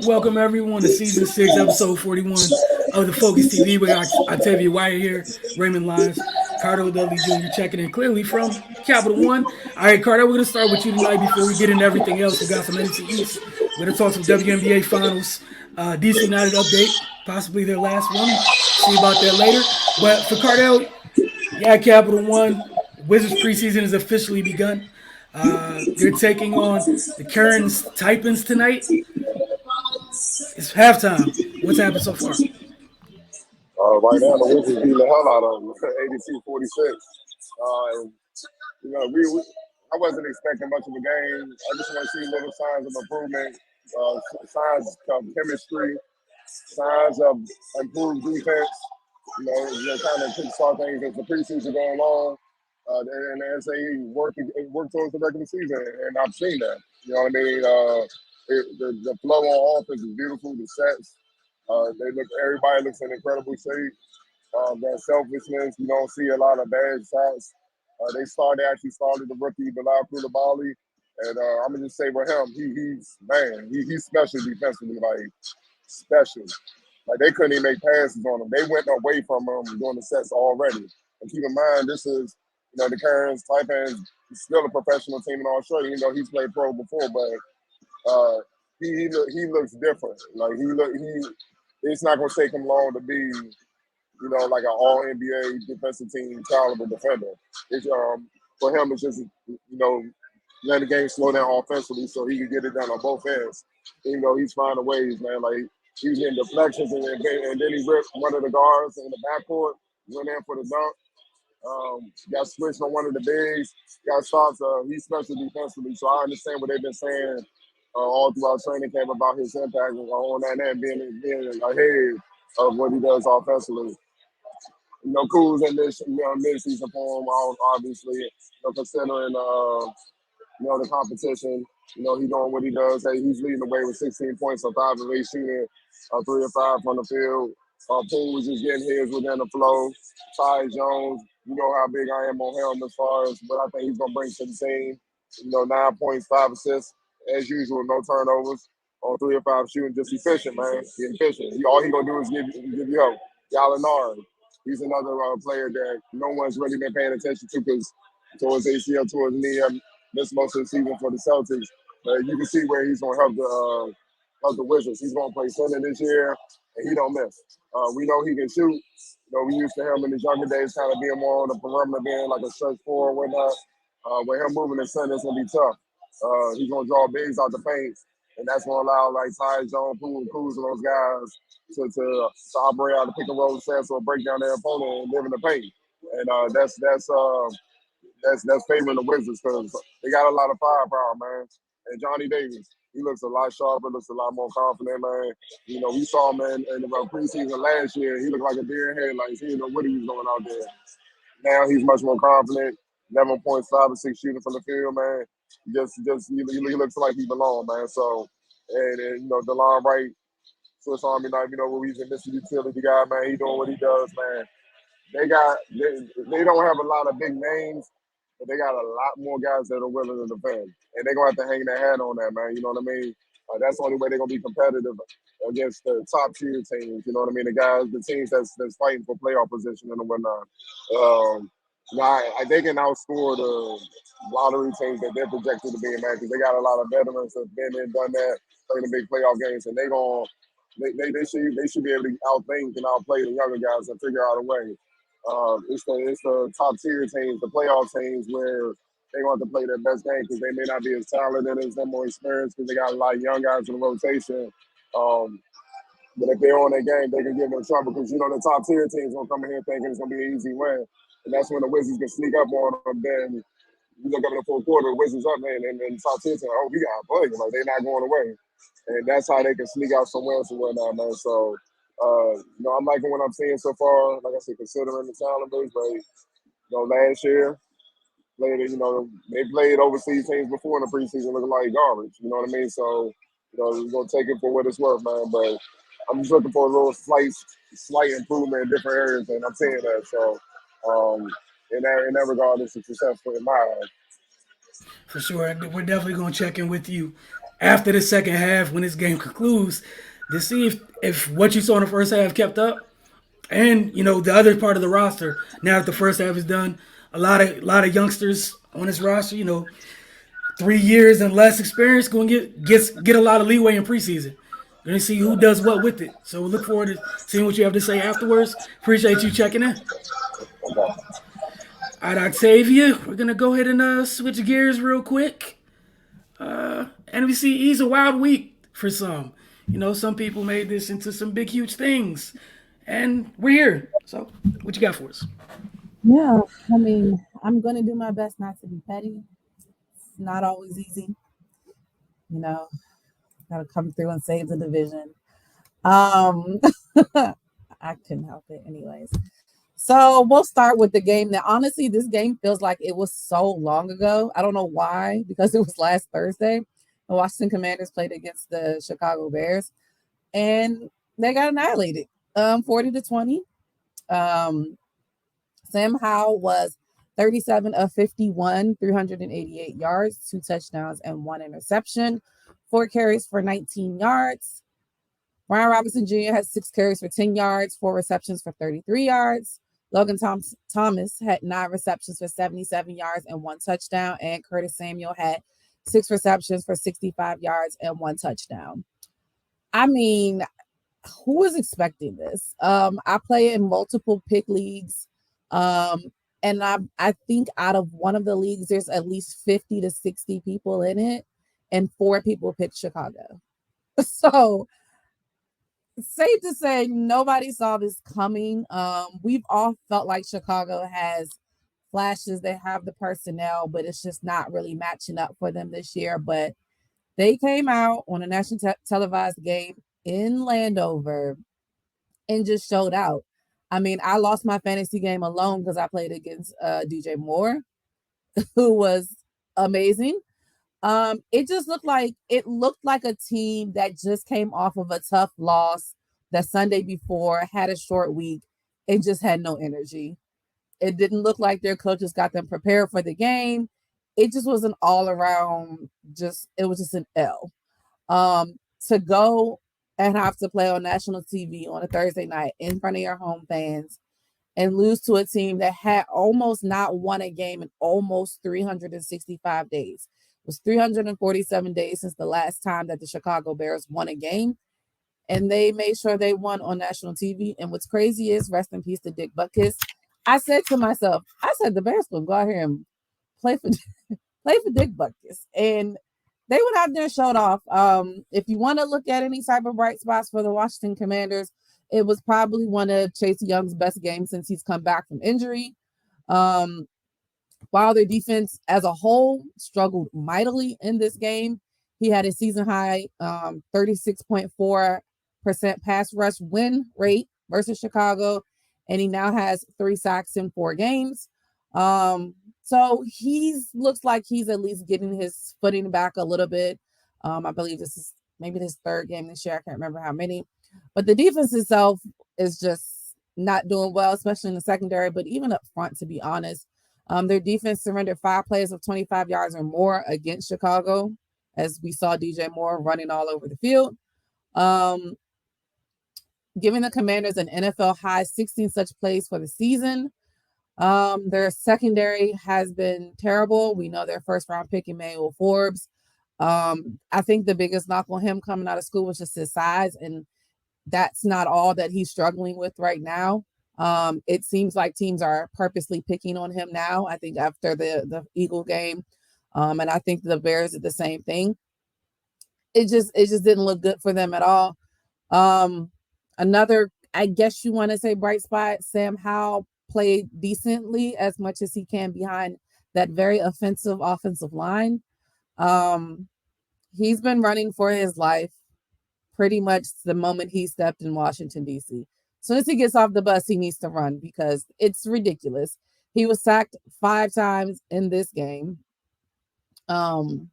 Welcome everyone to season 6, episode 41 of the Focus TV. We got Octavia Wyatt here, Raymond Lyons, Cardo Dudley Jr. checking in clearly from Capital One. All right, Cardo, we're gonna start with you tonight before we get into everything else. We got some NFC East. We're gonna talk some WNBA Finals, DC United update, possibly their last one. See about that later. But for Cardell, yeah, Capital One. Wizards preseason has officially begun. They're taking on the Cairns Taipans tonight. It's halftime. What's happened so far? Right now, the Wizards beating the hell out of them, 82-46. And, I wasn't expecting much of a game. I just want to see little signs of improvement, signs of chemistry, signs of improved defense. Kind of kickstart things as the preseason going on, and as they work towards the regular season. And I've seen that. You know what I mean? The flow on offense is beautiful. The sets, everybody looks in incredible shape. Their selfishness, you don't see a lot of bad shots. They actually started the rookie Bilal Koulibaly, and I'm gonna just say with him, he's special defensively, like special. Like they couldn't even make passes on him. They went away from him during the sets already. And keep in mind, this is the Cairns Taipans still a professional team in Australia. He's played pro before, but he looks different. Like it's not gonna take him long to be like an all NBA defensive team caliber defender. It's for him it's just letting the game slow down offensively so he can get it done on both ends. He's finding ways, man. Like he was getting deflections and then he ripped one of the guards in the backcourt, went in for the dunk. Got switched on one of the bigs, got stops. He's special defensively, so I understand what they've been saying all throughout training camp about his impact on that end, being ahead of what he does offensively. Cool's in this mid-season form, obviously. Considering the competition. He doing what he does. Hey, he's leading the way with 16 points on 5 of 8 shooting, 3 of 5 from the field. Poole was just getting his within the flow. Ty Jones, you know how big I am on him as far as what I think he's gonna bring to the team. 9 points, 5 assists, as usual, no turnovers. On 3 of 5 shooting, just efficient, man. He's efficient. All he gonna do is give you help. Gallinard, he's another player that no one's really been paying attention to because towards ACL, towards knee, missed most of the season for the Celtics. You can see where he's going to help the Wizards. He's going to play center this year, and he don't miss. We know he can shoot. We used to him in his younger days kind of being more on the perimeter, being like a stretch four or whatnot. With him moving in center, it's going to be tough. He's going to draw bigs out the paint, and that's going to allow like Ty Jones, Poole, Cruz, and those guys to operate out the pick and roll sets or break down their opponent and live in the paint. And that's favoring the Wizards because they got a lot of firepower, man. And Johnny Davis, he looks a lot sharper, looks a lot more confident, man. We saw him in the preseason last year. He looked like a deer in headlights. He didn't know what he was doing out there. Now he's much more confident. 11 points, 5 or 6 shooting from the field, man. He looks like he belongs, man. So, and DeLon Wright, Swiss Army knife, where he's a Mr. Utility guy, man. He doing what he does, man. They don't have a lot of big names, but they got a lot more guys that are willing to defend. And they're going to have to hang their hat on that, man. You know what I mean? That's the only way they're going to be competitive against the top-tier teams. You know what I mean? The teams that's fighting for playoff position and whatnot. They can outscore the lottery teams that they're projected to be in, man, because they got a lot of veterans that's been there, done that, playing the big playoff games, and they should be able to outthink and outplay the younger guys and figure out a way. It's the top tier teams, the playoff teams, where they want to play their best game because they may not be as talented as them, more experienced because they got a lot of young guys in the rotation. But if they're on their game, they can give them trouble because the top tier teams gonna come in here thinking it's gonna be an easy win, and that's when the Wizards can sneak up on them. Then you look up in the fourth quarter, the Wizards up, man, and the top tier team, we got a play, like they're not going away, and that's how they can sneak out some wins and whatnot, man. So. I'm liking what I'm seeing so far. Like I said, considering the talent base, but last year, they played overseas teams before in the preseason looking like garbage. You know what I mean? So, we're gonna take it for what it's worth, man. But I'm just looking for a little slight improvement in different areas, and I'm seeing that. So, in that regard, it's a successful in my eyes. For sure. We're definitely going to check in with you after the second half when this game concludes to see if what you saw in the first half kept up. And the other part of the roster. Now that the first half is done, a lot of youngsters on this roster. 3 years and less experience going to get a lot of leeway in preseason. Going to see who does what with it. So we look forward to seeing what you have to say afterwards. Appreciate you checking in. Okay. All right, Octavia, we're gonna go ahead and switch gears real quick. NFC East a wild week for some. Some people made this into some big, huge things, and we're here. So, what you got for us? Yeah, I mean, I'm going to do my best not to be petty. It's not always easy, you know. Got to come through and save the division. Um, I couldn't help it, anyways. So we'll start with the game. Now, honestly, this game feels like it was so long ago. I don't know why, because it was last Thursday. The Washington Commanders played against the Chicago Bears, and they got annihilated, 40-20. Um, Sam Howell was 37 of 51, 388 yards, 2 touchdowns, and 1 interception, 4 carries for 19 yards. Brian Robinson Jr. had 6 carries for 10 yards, 4 receptions for 33 yards. Logan Thomas had 9 receptions for 77 yards and 1 touchdown. And Curtis Samuel had 6 receptions for 65 yards and 1 touchdown. I mean, who was expecting this? I play in multiple pick leagues. Um, and I think out of one of the leagues, there's at least 50 to 60 people in it, and 4 people picked Chicago. So safe to say nobody saw this coming. We've all felt like Chicago has flashes. They have the personnel, but it's just not really matching up for them this year. But they came out on a national televised game in Landover and just showed out. I mean, I lost my fantasy game alone because I played against DJ Moore, who was amazing. It looked like a team that just came off of a tough loss the Sunday before, had a short week, and just had no energy. It didn't look like their coaches got them prepared for the game. It just was an all around, it was just an L. To go and have to play on national TV on a Thursday night in front of your home fans and lose to a team that had almost not won a game in almost 365 days. It was 347 days since the last time that the Chicago Bears won a game, and they made sure they won on national TV. And what's crazy is, rest in peace to Dick Butkus. I said to myself, the Bears will go out here and play for play for Dick Butkus, and they went out there and showed off. If you want to look at any type of bright spots for the Washington Commanders, it was probably one of Chase Young's best games since he's come back from injury. Um, while their defense as a whole struggled mightily in this game, he had a season high 36.4% pass rush win rate versus Chicago, and he now has 3 sacks in 4 games. So he's looks like he's at least getting his footing back a little bit. I believe this is maybe his 3rd game this year. I can't remember how many. But the defense itself is just not doing well, especially in the secondary, but even up front, to be honest. Their defense surrendered 5 plays of 25 yards or more against Chicago, as we saw DJ Moore running all over the field. Um, Giving the Commanders an NFL high 16 such plays for the season. Their secondary has been terrible. We know their first round pick, Emmanuel Forbes. I think the biggest knock on him coming out of school was just his size, and that's not all that he's struggling with right now. It seems like teams are purposely picking on him now. I think after the Eagle game, and I think the Bears did the same thing. It just didn't look good for them at all. Another, I guess you want to say, bright spot, Sam Howell played decently as much as he can behind that very offensive line. Um, he's been running for his life pretty much the moment he stepped in Washington, D.C. As soon as he gets off the bus, he needs to run because it's ridiculous. He was sacked 5 times in this game. Um,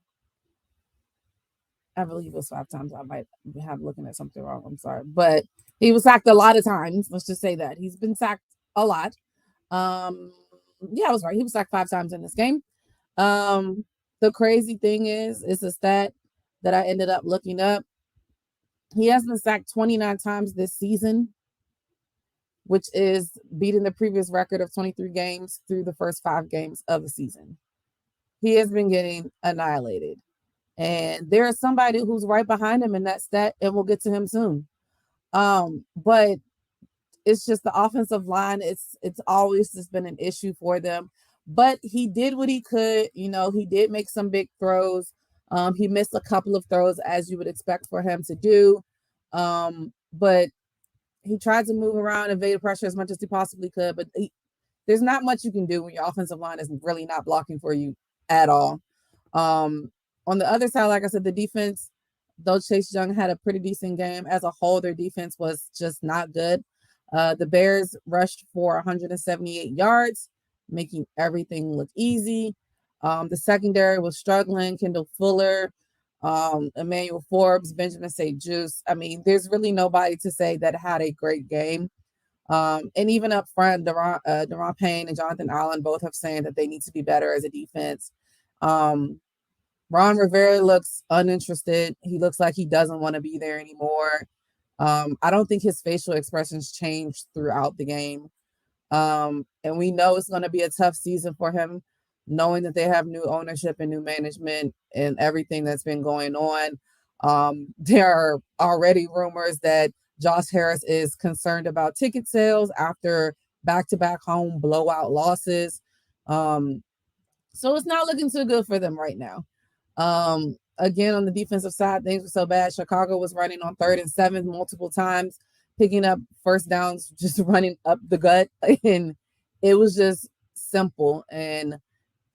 I believe it was 5 times. I might have looking at something wrong. I'm sorry. But he was sacked a lot of times. Let's just say that. He's been sacked a lot. Um, yeah, I was right. He was sacked 5 times in this game. Um, the crazy thing is a stat that I ended up looking up. He has been sacked 29 times this season, which is beating the previous record of 23 games through the first 5 games of the season. He has been getting annihilated. And there is somebody who's right behind him in that stat, and we'll get to him soon. But it's just the offensive line. It's always just been an issue for them. But he did what he could. He did make some big throws. He missed a couple of throws, as you would expect for him to do. But he tried to move around, evade pressure as much as he possibly could. But there's not much you can do when your offensive line is really not blocking for you at all. On the other side, like I said, the defense, though Chase Young had a pretty decent game, as a whole, their defense was just not good. The Bears rushed for 178 yards, making everything look easy. The secondary was struggling. Kendall Fuller, Emmanuel Forbes, Benjamin St. Juice. I mean, there's really nobody to say that had a great game. And even up front, Deron Payne and Jonathan Allen both have saying that they need to be better as a defense. Ron Rivera looks uninterested. He looks like he doesn't want to be there anymore. I don't think his facial expressions changed throughout the game. And we know it's going to be a tough season for him, knowing that they have new ownership and new management and everything that's been going on. There are already rumors that Josh Harris is concerned about ticket sales after back-to-back home blowout losses. So it's not looking too good for them right now. Again, on the defensive side, things were so bad. Chicago was running on 3rd and 7 multiple times, picking up first downs, just running up the gut. And it was just simple. And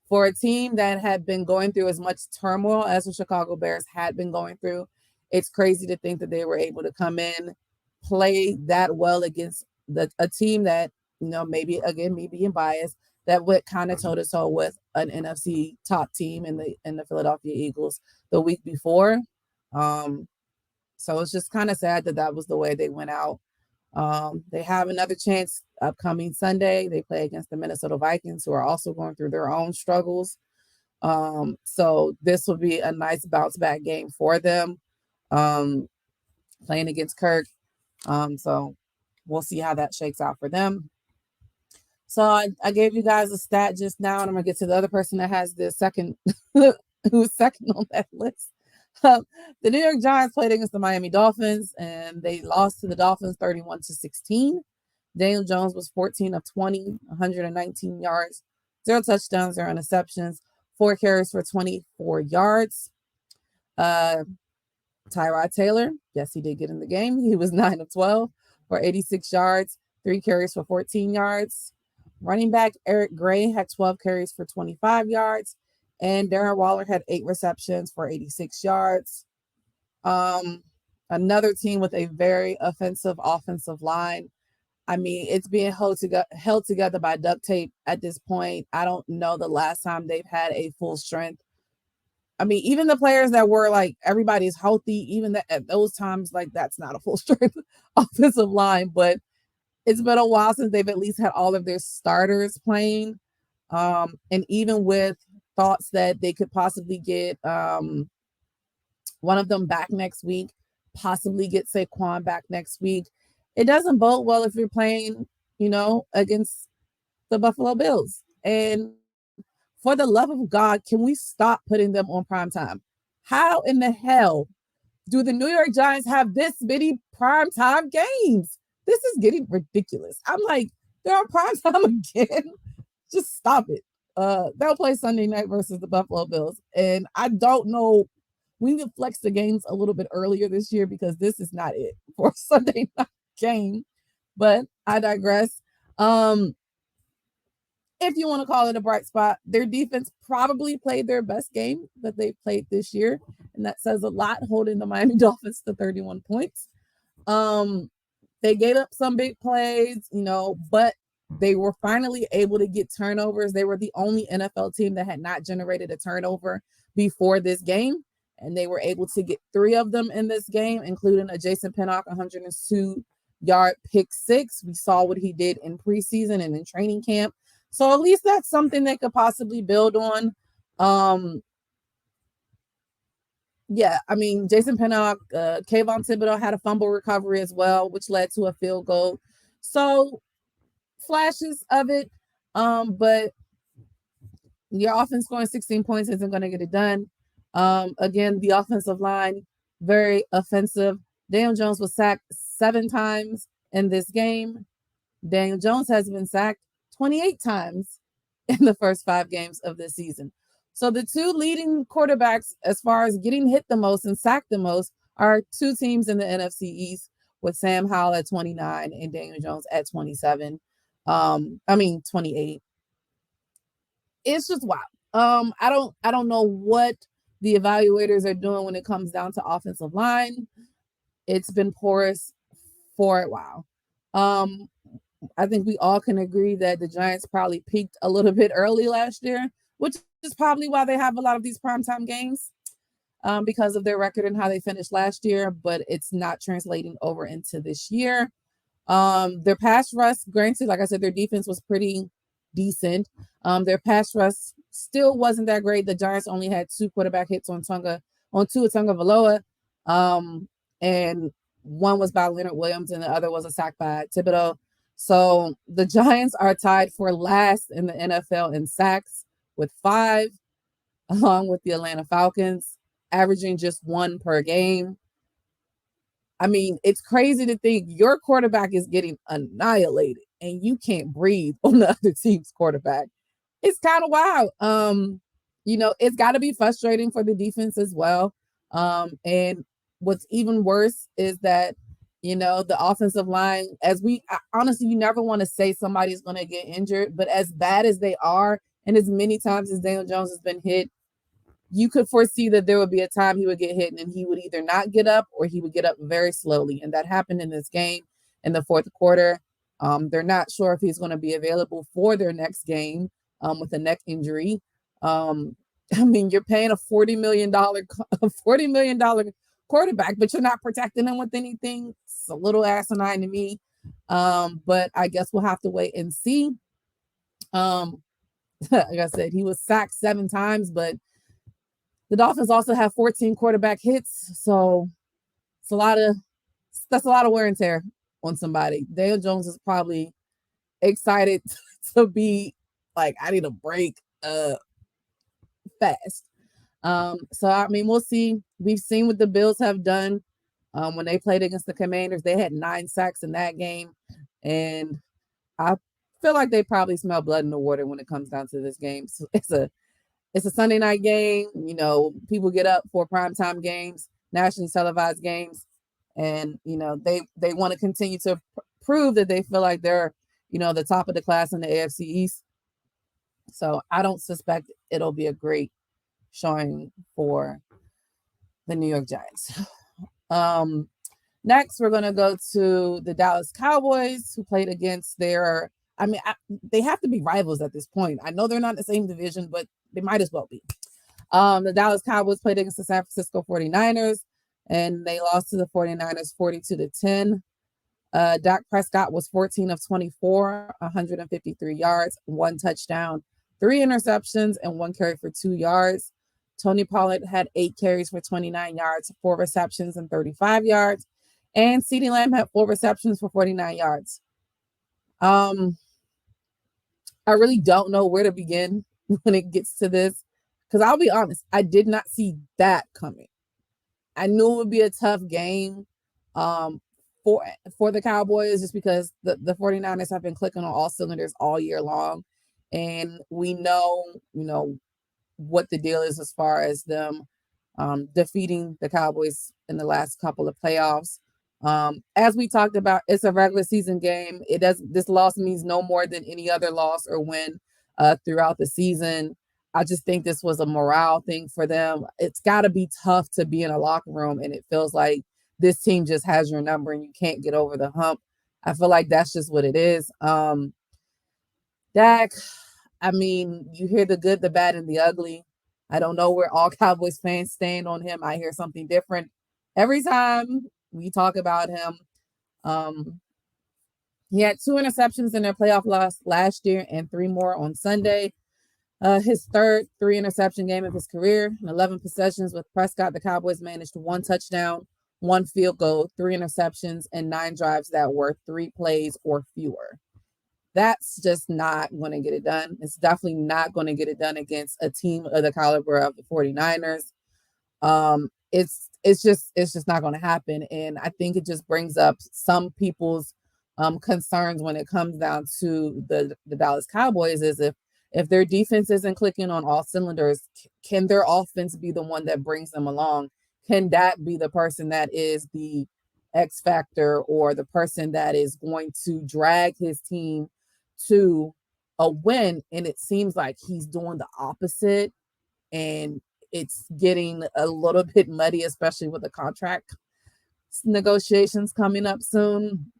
for a team that had been going through as much turmoil as the Chicago Bears had been going through, it's crazy to think that they were able to come in, play that well against a team that, maybe, again, me being biased, that went kind of toe-to-toe with an NFC top team in the Philadelphia Eagles the week before. So it's just kind of sad that was the way they went out. They have another chance upcoming Sunday. They play against the Minnesota Vikings, who are also going through their own struggles. So this will be a nice bounce-back game for them, playing against Kirk. So we'll see how that shakes out for them. So I gave you guys a stat just now, and I'm going to get to the other person that has the second, who's second on that list. The New York Giants played against the Miami Dolphins, and they lost to the Dolphins 31-16. Daniel Jones was 14 of 20, 119 yards, 0 touchdowns, 0 interceptions, 4 carries for 24 yards. Tyrod Taylor, yes, he did get in the game. He was 9 of 12 for 86 yards, 3 carries for 14 yards. Running back Eric Gray had 12 carries for 25 yards, and Darren Waller had 8 receptions for 86 yards. Another team with a very offensive line. I mean, it's being held together by duct tape at this point. I don't know the last time they've had a full strength. I mean, even the players that were like, everybody's healthy, even at those times, like, that's not a full strength offensive line, but it's been a while since they've at least had all of their starters playing. And even with thoughts that they could possibly get one of them back next week, possibly get Saquon back next week, it doesn't bode well if you're playing, against the Buffalo Bills. And for the love of God, can we stop putting them on prime time? How in the hell do the New York Giants have this many primetime games? This is getting ridiculous. I'm like, they're on primetime again. Just stop it. They'll play Sunday night versus the Buffalo Bills. And I don't know. We need to flex the games a little bit earlier this year, because this is not it for a Sunday night game. But I digress. If you want to call it a bright spot, their defense probably played their best game that they've played this year. And that says a lot, holding the Miami Dolphins to 31 points. They gave up some big plays, but they were finally able to get turnovers. They were the only NFL team that had not generated a turnover before this game. And they were able to get 3 of them in this game, including a Jason Pinnock 102-yard pick 6. We saw what he did in preseason and in training camp. So at least that's something they could possibly build on. yeah, I mean, Jason Pinnock, Kayvon Thibodeau had a fumble recovery as well, which led to a field goal. So flashes of it, but your offense scoring 16 points isn't going to get it done. Again, the offensive line, very offensive. Daniel Jones was sacked 7 times in this game. Daniel Jones has been sacked 28 times in the first 5 games of this season. So the two leading quarterbacks, as far as getting hit the most and sacked the most, are two teams in the NFC East, with Sam Howell at 29 and Daniel Jones at 27. 28. It's just wild. I don't know what the evaluators are doing when it comes down to offensive line. It's been porous for a while. Um, I think we all can agree that the Giants probably peaked a little bit early last year, which is probably why they have a lot of these primetime games, because of their record and how they finished last year, but it's not translating over into this year. Their pass rush, granted, like I said, their defense was pretty decent. Their pass rush still wasn't that great. The Giants only had 2 quarterback hits on Tua Tagovailoa, and one was by Leonard Williams, and the other was a sack by Thibodeau. So the Giants are tied for last in the NFL in sacks with 5, along with the Atlanta Falcons, averaging just 1 per game. I mean, it's crazy to think your quarterback is getting annihilated and you can't breathe on the other team's quarterback. It's kind of wild. It's got to be frustrating for the defense as well. And what's even worse is that, the offensive line, honestly, you never want to say somebody's going to get injured, but as bad as they are, and as many times as Daniel Jones has been hit, you could foresee that there would be a time he would get hit and he would either not get up or he would get up very slowly. And that happened in this game in the fourth quarter. They're not sure if he's going to be available for their next game, with a neck injury. I mean, you're paying a $40 million quarterback, but you're not protecting him with anything. It's a little asinine to me. But I guess we'll have to wait and see. Like I said, he was sacked 7 times, but the Dolphins also have 14 quarterback hits, so it's a lot of that's a lot of wear and tear on somebody. Daniel Jones is probably excited to be like, I need a break fast. So I mean, we'll see. We've seen what the Bills have done when they played against the Commanders. They had 9 sacks in that game, and I feel like they probably smell blood in the water when it comes down to this game. So it's a Sunday night game. People get up for primetime games, nationally televised games, and they want to continue to prove that they feel like they're the top of the class in the AFC East. So I don't suspect it'll be a great showing for the New York Giants. Next, we're going to go to the Dallas Cowboys, who played against their. I mean, they have to be rivals at this point. I know they're not in the same division, but they might as well be. The Dallas Cowboys played against the San Francisco 49ers, and they lost to the 49ers 42-10. Dak Prescott was 14 of 24, 153 yards, 1 touchdown, 3 interceptions, and 1 carry for 2 yards. Tony Pollard had 8 carries for 29 yards, 4 receptions, and 35 yards. And CeeDee Lamb had 4 receptions for 49 yards. I really don't know where to begin when it gets to this, because I'll be honest, I did not see that coming. I knew it would be a tough game for the Cowboys, just because the 49ers have been clicking on all cylinders all year long. And we know, what the deal is as far as them defeating the Cowboys in the last couple of playoffs. As we talked about, it's a regular season game. This loss means no more than any other loss or win throughout the season. I just think this was a morale thing for them. It's got to be tough to be in a locker room, and it feels like this team just has your number and you can't get over the hump. I feel like that's just what it is. Dak, I mean, you hear the good, the bad, and the ugly. I don't know where all Cowboys fans stand on him. I hear something different every time we talk about him. He had 2 interceptions in their playoff loss last year and 3 more on Sunday. His third 3-interception game of his career. In 11 possessions with Prescott, the Cowboys managed 1 touchdown, 1 field goal, 3 interceptions, and 9 drives that were 3 plays or fewer. That's just not going to get it done. It's definitely not going to get it done against a team of the caliber of the 49ers. It's just not going to happen. And I think it just brings up some people's concerns when it comes down to the Dallas Cowboys is if their defense isn't clicking on all cylinders, can their offense be the one that brings them along? Can that be the person that is the X factor or the person that is going to drag his team to a win? And it seems like he's doing the opposite, and it's getting a little bit muddy, especially with the contract negotiations coming up soon.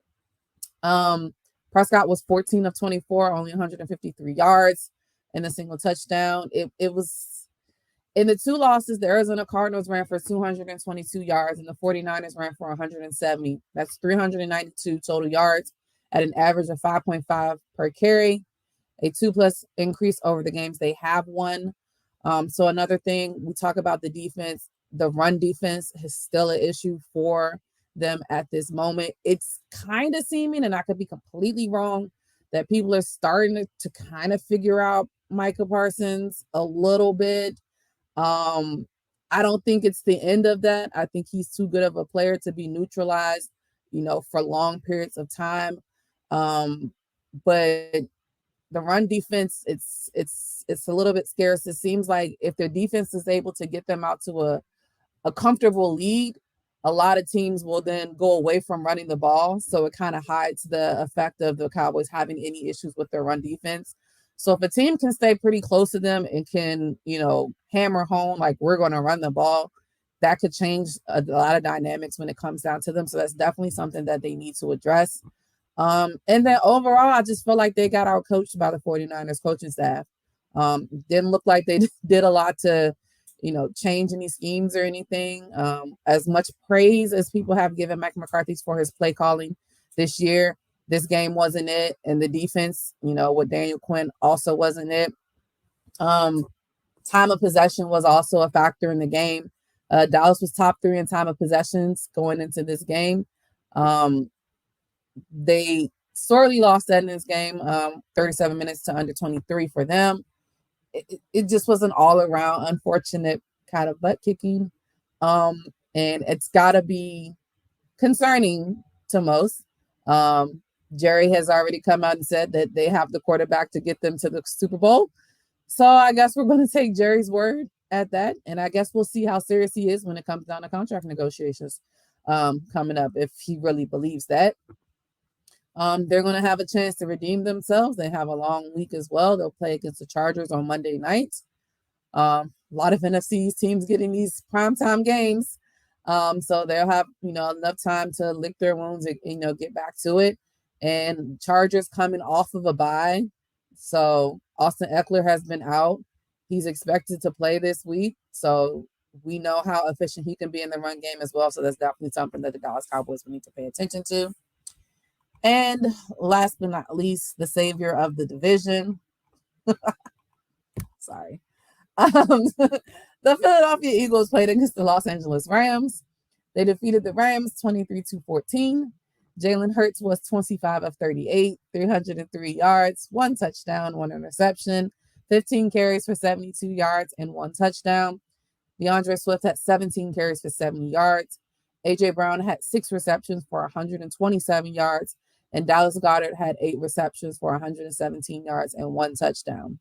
Prescott was 14 of 24, only 153 yards and a single touchdown. It was in the 2 losses, the Arizona Cardinals ran for 222 yards and the 49ers ran for 170. That's 392 total yards at an average of 5.5 per carry, a 2+ increase over the games they have won. So another thing, we talk about the defense, the run defense is still an issue for them at this moment. It's kind of seeming, and I could be completely wrong, that people are starting to kind of figure out Micah Parsons a little bit. I don't think it's the end of that. I think he's too good of a player to be neutralized, for long periods of time. But the run defense, it's a little bit scarce. It seems like if their defense is able to get them out to a comfortable lead, a lot of teams will then go away from running the ball. So it kind of hides the effect of the Cowboys having any issues with their run defense. So if a team can stay pretty close to them and can, hammer home, like we're going to run the ball, that could change a lot of dynamics when it comes down to them. So that's definitely something that they need to address. And then overall, I just feel like they got outcoached by the 49ers coaching staff. Didn't look like they did a lot to, change any schemes or anything. As much praise as people have given Mike McCarthy for his play calling this year, this game wasn't it. And the defense, with Daniel Quinn also wasn't it. Time of possession was also a factor in the game. Dallas was top 3 in time of possessions going into this game. They sorely lost that in this game, 37 minutes to under 23 for them. It just was an all-around unfortunate kind of butt kicking. And it's got to be concerning to most. Jerry has already come out and said that they have the quarterback to get them to the Super Bowl. So I guess we're going to take Jerry's word at that. And I guess we'll see how serious he is when it comes down to contract negotiations coming up, if he really believes that. They're going to have a chance to redeem themselves. They have a long week as well. They'll play against the Chargers on Monday night. A lot of NFC East teams getting these primetime games. So they'll have, enough time to lick their wounds and, get back to it. And Chargers coming off of a bye. So Austin Eckler has been out. He's expected to play this week. So we know how efficient he can be in the run game as well. So that's definitely something that the Dallas Cowboys will need to pay attention to. And last but not least, the savior of the division. Sorry. The Philadelphia Eagles played against the Los Angeles Rams. They defeated the Rams 23-14. Jalen Hurts was 25 of 38, 303 yards, 1 touchdown, 1 interception, 15 carries for 72 yards, and 1 touchdown. DeAndre Swift had 17 carries for 70 yards. A.J. Brown had 6 receptions for 127 yards, and Dallas Goedert had 8 receptions for 117 yards and 1 touchdown.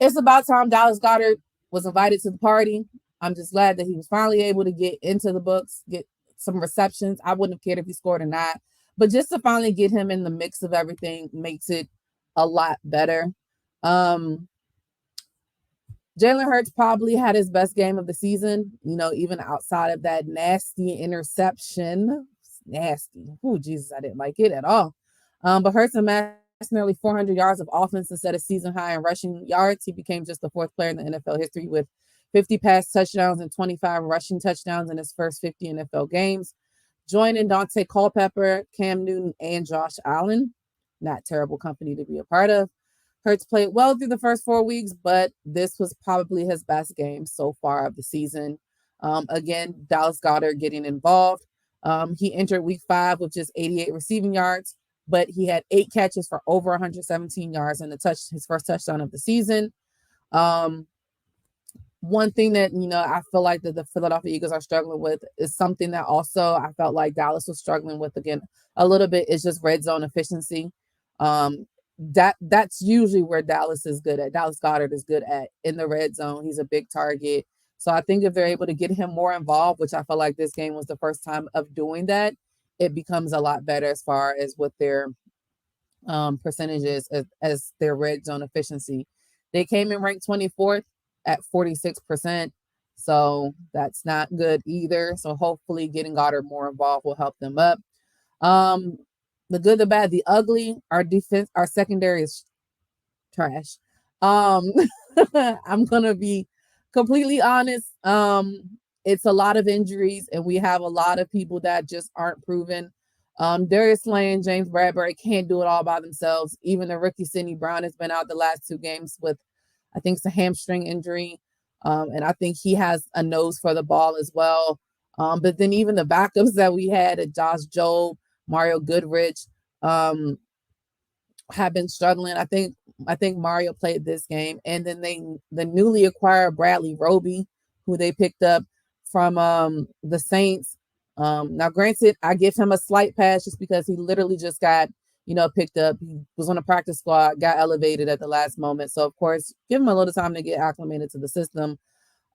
It's about time Dallas Goedert was invited to the party. I'm just glad that he was finally able to get into the books, get some receptions. I wouldn't have cared if he scored or not, but just to finally get him in the mix of everything makes it a lot better. Jalen Hurts probably had his best game of the season, even outside of that nasty interception. Nasty. Oh, Jesus, I didn't like it at all. But Hurts amassed nearly 400 yards of offense and set a season high in rushing yards. He became just the 4th player in the NFL history with 50 pass touchdowns and 25 rushing touchdowns in his first 50 NFL games, joining Dante Culpepper, Cam Newton, and Josh Allen. Not terrible company to be a part of. Hurts played well through the first 4 weeks, but this was probably his best game so far of the season. Again, Dallas Goedert getting involved. He entered week 5 with just 88 receiving yards, but he had 8 catches for over 117 yards and his first touchdown of the season. Um, One thing that, I feel like that the Philadelphia Eagles are struggling with is something that also I felt like Dallas was struggling with again a little bit, is just red zone efficiency. That's usually where Dallas is good at. Dallas Goedert is good at in the red zone. He's a big target. So I think if they're able to get him more involved, which I feel like this game was the first time of doing that, it becomes a lot better as far as what their percentages as their red zone efficiency. They came in ranked 24th at 46%. So that's not good either. So hopefully getting Goddard more involved will help them up. The good, the bad, the ugly, our secondary is trash. Um, I'm gonna be completely honest. It's a lot of injuries, and we have a lot of people that just aren't proven. Darius Slay and James Bradbury can't do it all by themselves. Even the rookie Sidney Brown has been out the last 2 games with, I think it's a hamstring injury. And I think he has a nose for the ball as well. But then even the backups that we had at Josh Jobe, Mario Goodrich, have been struggling. I think Mario played this game, and then the newly acquired Bradley Roby, who they picked up from the Saints. Now, granted, I give him a slight pass just because he literally just got picked up. He was on a practice squad, got elevated at the last moment. So of course, give him a little time to get acclimated to the system.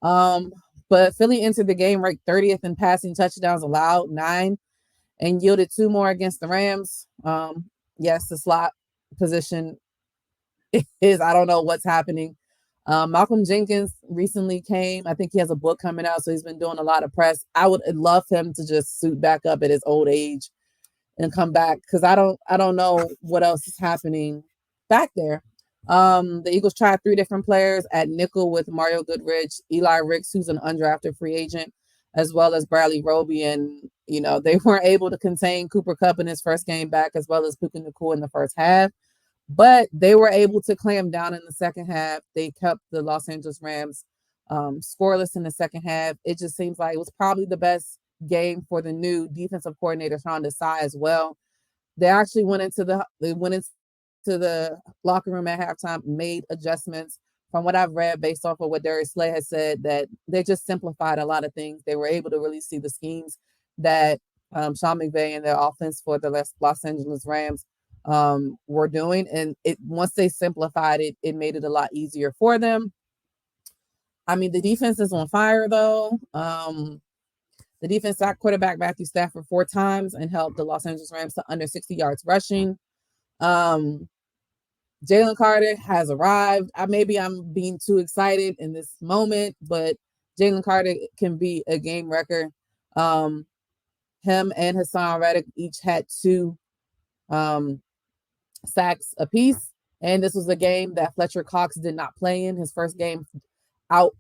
But Philly entered the game ranked 30th in passing touchdowns allowed, 9, and yielded 2 more against the Rams. Yes, the slot position is, I don't know what's happening. Malcolm Jenkins recently came. I think he has a book coming out, so he's been doing a lot of press. I would love him to just suit back up at his old age and come back, because I don't know what else is happening back there. The Eagles tried 3 different players at nickel with Mario Goodrich, Eli Ricks, who's an undrafted free agent, as well as Bradley Roby, and they weren't able to contain Cooper Kupp in his first game back, as well as Puka Nacua in the first half. But they were able to clamp down in the second half. They kept the Los Angeles Rams scoreless in the second half. It just seems like it was probably the best game for the new defensive coordinator, Sean Desai, as well. They actually went into the locker room at halftime, made adjustments. From what I've read, based off of what Darius Slay has said, that they just simplified a lot of things. They were able to really see the schemes that Sean McVay and their offense for the Los Angeles Rams were doing, and once they simplified it, it made it a lot easier for them. I mean, the defense is on fire though. The defense sacked quarterback Matthew Stafford 4 times and helped the Los Angeles Rams to under 60 yards rushing. Jalen Carter has arrived. Maybe I'm being too excited in this moment, but Jalen Carter can be a game wrecker. Him and Hassan Reddick each had 2 sacks apiece, and this was a game that Fletcher Cox did not play in. His first game out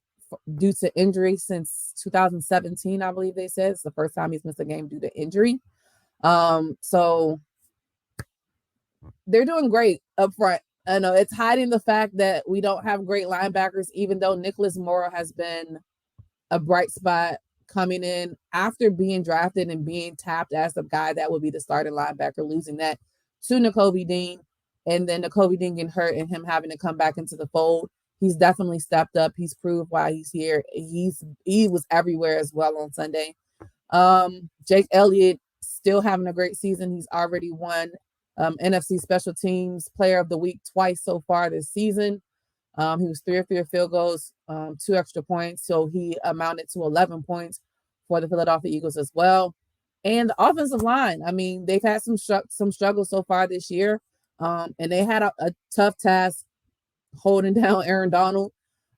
due to injury since 2017, I believe they said. It's the first time he's missed a game due to injury. So they're doing great up front. I know it's hiding the fact that we don't have great linebackers, even though Nicholas Morrow has been a bright spot coming in after being drafted and being tapped as the guy that would be the starting linebacker, losing that to Nakobe Dean, and then Nakobe Dean getting hurt and him having to come back into the fold. He's definitely stepped up. He's proved why he's here. He was everywhere as well on Sunday. Jake Elliott still having a great season. He's already won NFC Special Teams Player of the Week twice so far this season. He was 3 of 3 field goals, 2 extra points. So he amounted to 11 points for the Philadelphia Eagles as well. And the offensive line, I mean, they've had some struggles so far this year. And they had a tough task holding down Aaron Donald.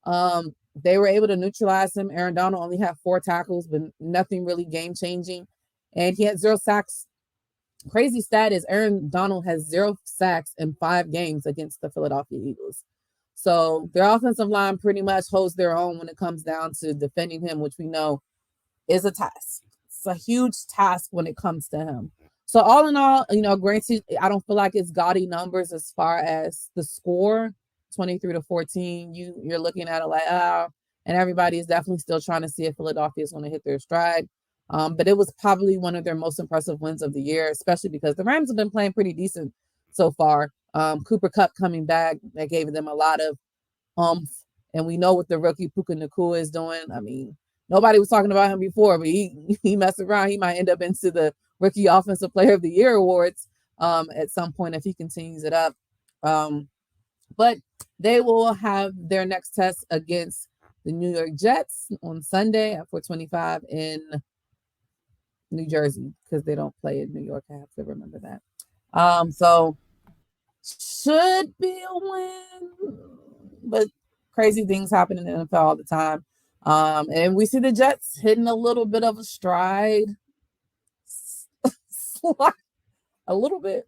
They were able to neutralize him. Aaron Donald only had 4 tackles, but nothing really game-changing. And he had 0 sacks. Crazy stat is Aaron Donald has 0 sacks in 5 games against the Philadelphia Eagles. So their offensive line pretty much holds their own when it comes down to defending him, which we know is a task. It's a huge task when it comes to him. So all in all, granted, I don't feel like it's gaudy numbers as far as the score, 23-14, you're looking at it like, and everybody is definitely still trying to see if Philadelphia is going to hit their stride. But it was probably one of their most impressive wins of the year, especially because the Rams have been playing pretty decent so far. Cooper Kupp coming back, that gave them a lot of umph. And we know what the rookie Puka Nacua is doing. I mean, nobody was talking about him before, but he messed around. He might end up into the rookie offensive player of the year awards at some point if he continues it up. But they will have their next test against the New York Jets on Sunday at 4:25 in New Jersey, because they don't play in New York. I have to remember that. So should be a win, but crazy things happen in the NFL all the time. And we see the Jets hitting a little bit of a stride, a little bit,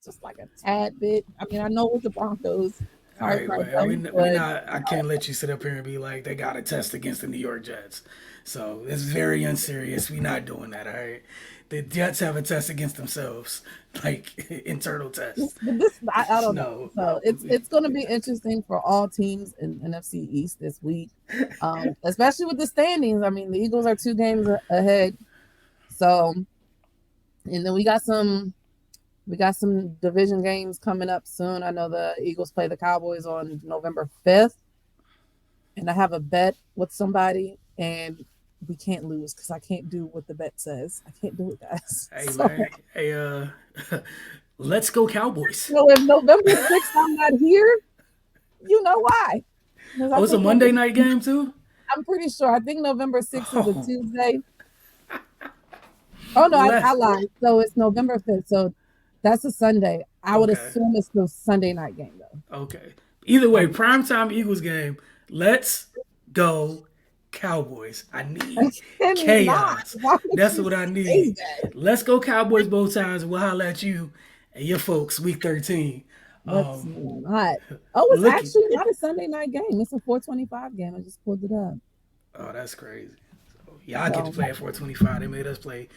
just like a tad bit. I mean, I know with the Broncos, All hard right, for well, them, we but not. I can't let you sit up here and be like they got a test against the New York Jets. So it's very unserious. We not doing that. All right, the Jets have a test against themselves, like internal test. I don't know. No, So it's going to be interesting for all teams in NFC East this week, especially with the standings. I mean, the Eagles are 2 games ahead. So, and then we got some division games coming up soon. I know the Eagles play the Cowboys on November 5th. And I have a bet with somebody, and we can't lose because I can't do what the bet says. I can't do it, guys. hey So, man, hey let's go Cowboys. so if November 6th I'm not here, you know why. Because I Oh, it's a think Monday night game too. I'm pretty sure. I think November 6th is a Oh, Tuesday. Oh no, I let's. lied. So it's November 5th. So that's a Sunday. I would Okay, assume it's the Sunday night game though. okay. Either way, Um, primetime Eagles game. Let's go Cowboys. I I need cannot. chaos. Why would That's you what I say need. that? Let's go Cowboys both times. We'll holler at you and your folks week 13. Let's Um, not. Oh, it's looking. actually not a Sunday night game. It's a 4:25 game. I just pulled it up. Oh, that's crazy. So, yeah, I get to So play at 425. They made us play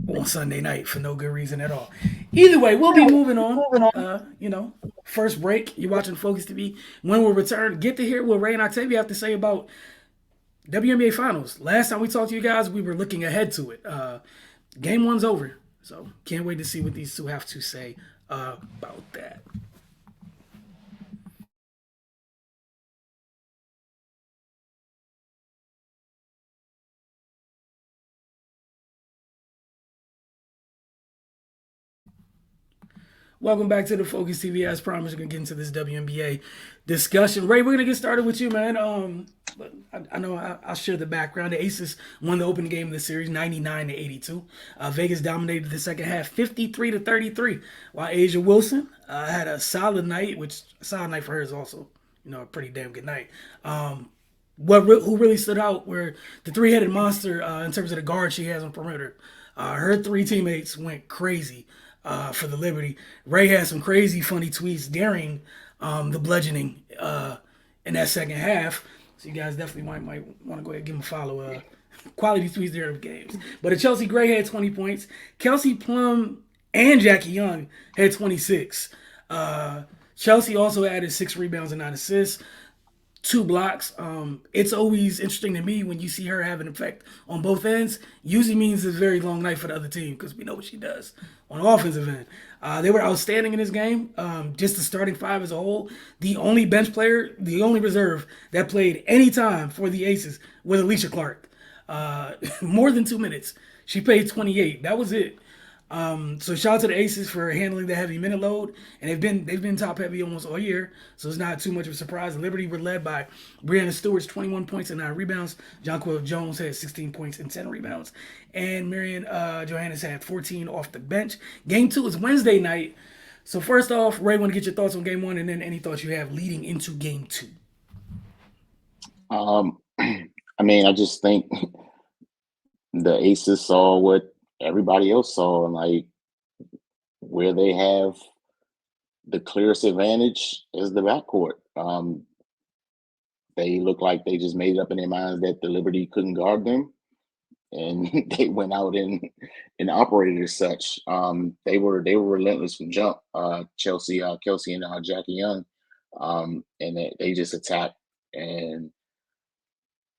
on Sunday night for no good reason at all. Either way, we'll be moving on. First break. You're watching Focus TV. When we return, get to hear what Ray and Octavia have to say about WNBA Finals. Last time we talked to you guys, we were looking ahead to it. Game 1's over, so can't wait to see what these two have to say about that. Welcome back to the Focus TV. As promised, we're gonna get into this WNBA discussion. Ray, we're gonna get started with you, man. But I know I'll share the background. The Aces won the opening game of the series, 99-82. Vegas dominated the second half, 53-33. While Asia Wilson had a solid night, which a solid night for her is also, a pretty damn good night. Who really stood out were the three-headed monster in terms of the guard she has on perimeter. Her 3 teammates went crazy for the Liberty. Ray had some crazy funny tweets during the bludgeoning in that second half. So you guys definitely might want to go ahead and give him a follow. Quality tweets during the games. But Chelsea Gray had 20 points. Kelsey Plum and Jackie Young had 26. Chelsea also added 6 rebounds and 9 assists. 2 blocks. It's always interesting to me when you see her have an effect on both ends. Usually means it's a very long night for the other team because we know what she does on the offensive end. They were outstanding in this game. Just the starting 5 as a whole. The only bench player, the only reserve that played any time for the Aces was Alicia Clark. More than 2 minutes. She played 28. That was it. So shout out to the Aces for handling the heavy minute load, and they've been top heavy almost all year, so it's not too much of a surprise. Liberty were led by Brianna Stewart's 21 points and 9 rebounds. Jonquil Jones had 16 points and 10 rebounds, and Marion Johannes had 14 off the bench. Game 2 is Wednesday night. So first off, Ray, want to get your thoughts on Game 1, and then any thoughts you have leading into Game 2. I mean, I just think the Aces saw what everybody else saw, and like where they have the clearest advantage is the backcourt. They look like they just made up in their minds that the Liberty couldn't guard them, and they went out and operated as such. They were relentless from jump. Kelsey and Jackie Young and they just attacked. And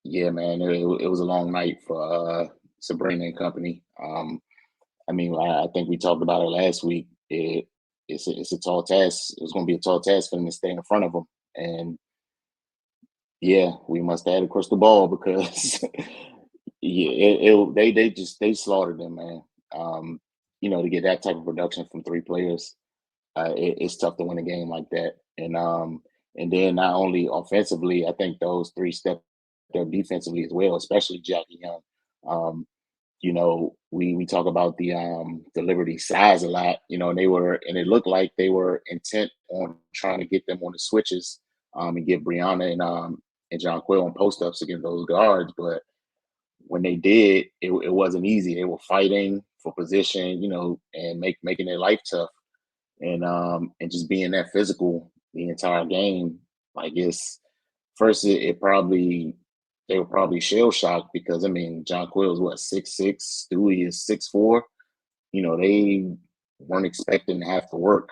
yeah, man, it was a long night for Sabrina and company. I mean, I think we talked about it last week. It's a tall task. It's going to be a tall task for them to stay in front of them. And yeah, we must have had a crystal ball because yeah, they slaughtered them, man. Um, to get that type of production from three players, it's tough to win a game like that. And then not only offensively, I think those three stepped up defensively as well, especially Jackie Young. Um, we talk about the Liberty size a lot, and it looked like they were intent on trying to get them on the switches, and get Brianna and John Quill on post ups against those guards. But when they did, it wasn't easy. They were fighting for position, and making their life tough, and just being that physical the entire game. Like it's first, it probably they were probably shell shocked because I mean John Quill is what 6'6", Stewie is 6'4". They weren't expecting to have to work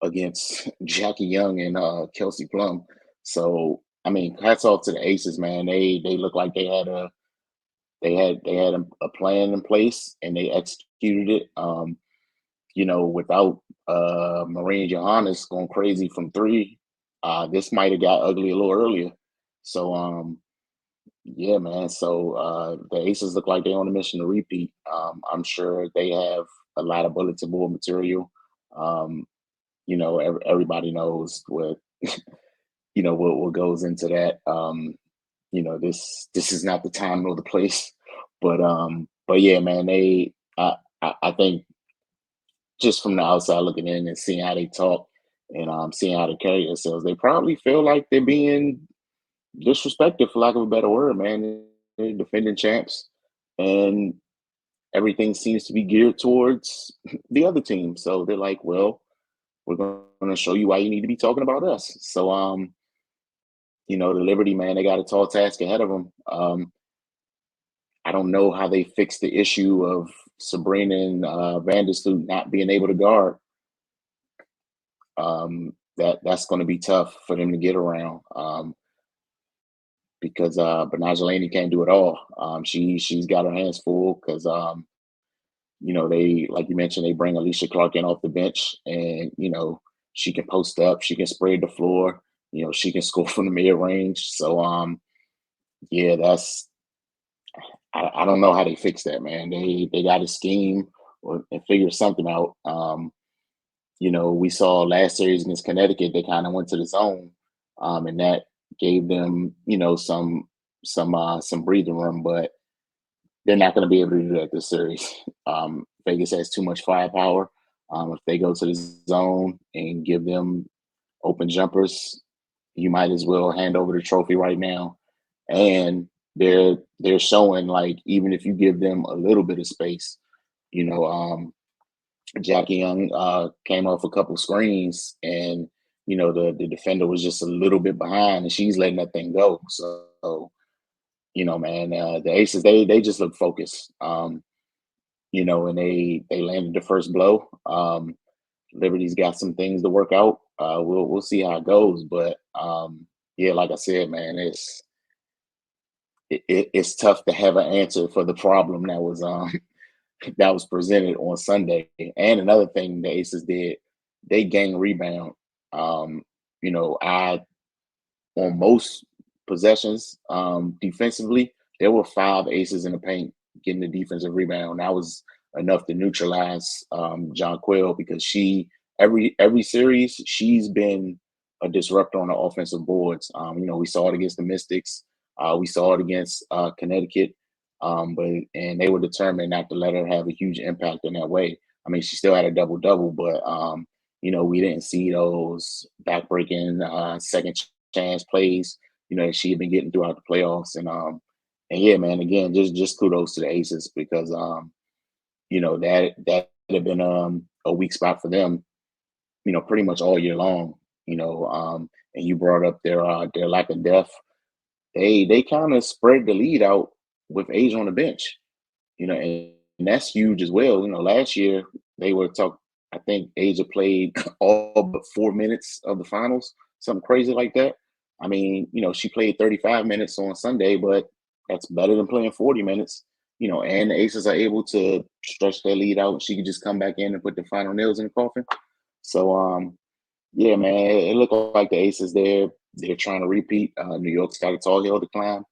against Jackie Young and Kelsey Plum. So I mean, hats off to the Aces, man. They look like they had a plan in place and they executed it. Without Marine Johannes going crazy from three, this might have got ugly a little earlier. So yeah, man. So the Aces look like they're on a mission to repeat. I'm sure they have a lot of bulletin board material. Um, everybody knows what what goes into that. This is not the time nor the place. But yeah, man, I think just from the outside looking in and seeing how they talk and seeing how they carry themselves, they probably feel like they're being disrespected, for lack of a better word, man. They're defending champs, and everything seems to be geared towards the other team. So they're like, well, we're going to show you why you need to be talking about us. So, the Liberty, man, they got a tall task ahead of them. I don't know how they fix the issue of Sabrina and Vandersloot not being able to guard. That's going to be tough for them to get around. Because Bernard can't do it all. She's got her hands full because they, like you mentioned, they bring Alicia Clark in off the bench, and she can post up, she can spread the floor, she can score from the mid range. So yeah, I don't know how they fix that, man. They got to scheme and figure something out. We saw last series against Connecticut, they kind of went to the zone, and that gave them, some breathing room, but they're not going to be able to do that this series. Vegas has too much firepower. If they go to the zone and give them open jumpers, you might as well hand over the trophy right now. And they're showing, like, even if you give them a little bit of space, Jackie Young came off a couple screens, and the defender was just a little bit behind, and she's letting that thing go. So man, the Aces they just look focused. And they landed the first blow. Liberty's got some things to work out. We'll see how it goes, but yeah, like I said, man, it's tough to have an answer for the problem that was that was presented on Sunday. And another thing the Aces did, they gang rebound. I on most possessions defensively, there were 5 aces in the paint getting the defensive rebound. That was enough to neutralize John Quill because every series she's been a disruptor on the offensive boards. We saw it against the Mystics. We saw it against Connecticut. And they were determined not to let her have a huge impact in that way. I mean, she still had a double-double, but we didn't see those backbreaking second chance plays, that she had been getting throughout the playoffs. And yeah, man, again, just kudos to the Aces because that had been a weak spot for them, pretty much all year long. And you brought up their lack of depth. They kind of spread the lead out with age on the bench, and that's huge as well. Last year they were I think Asia played all but 4 minutes of the finals. something crazy like that. I mean, she played 35 minutes on Sunday, but that's better than playing 40 minutes. And the Aces are able to stretch their lead out. She could just come back in and put the final nails in the coffin. So, yeah, man, it looked like the Aces they're trying to repeat. New York's got a tall hill to climb.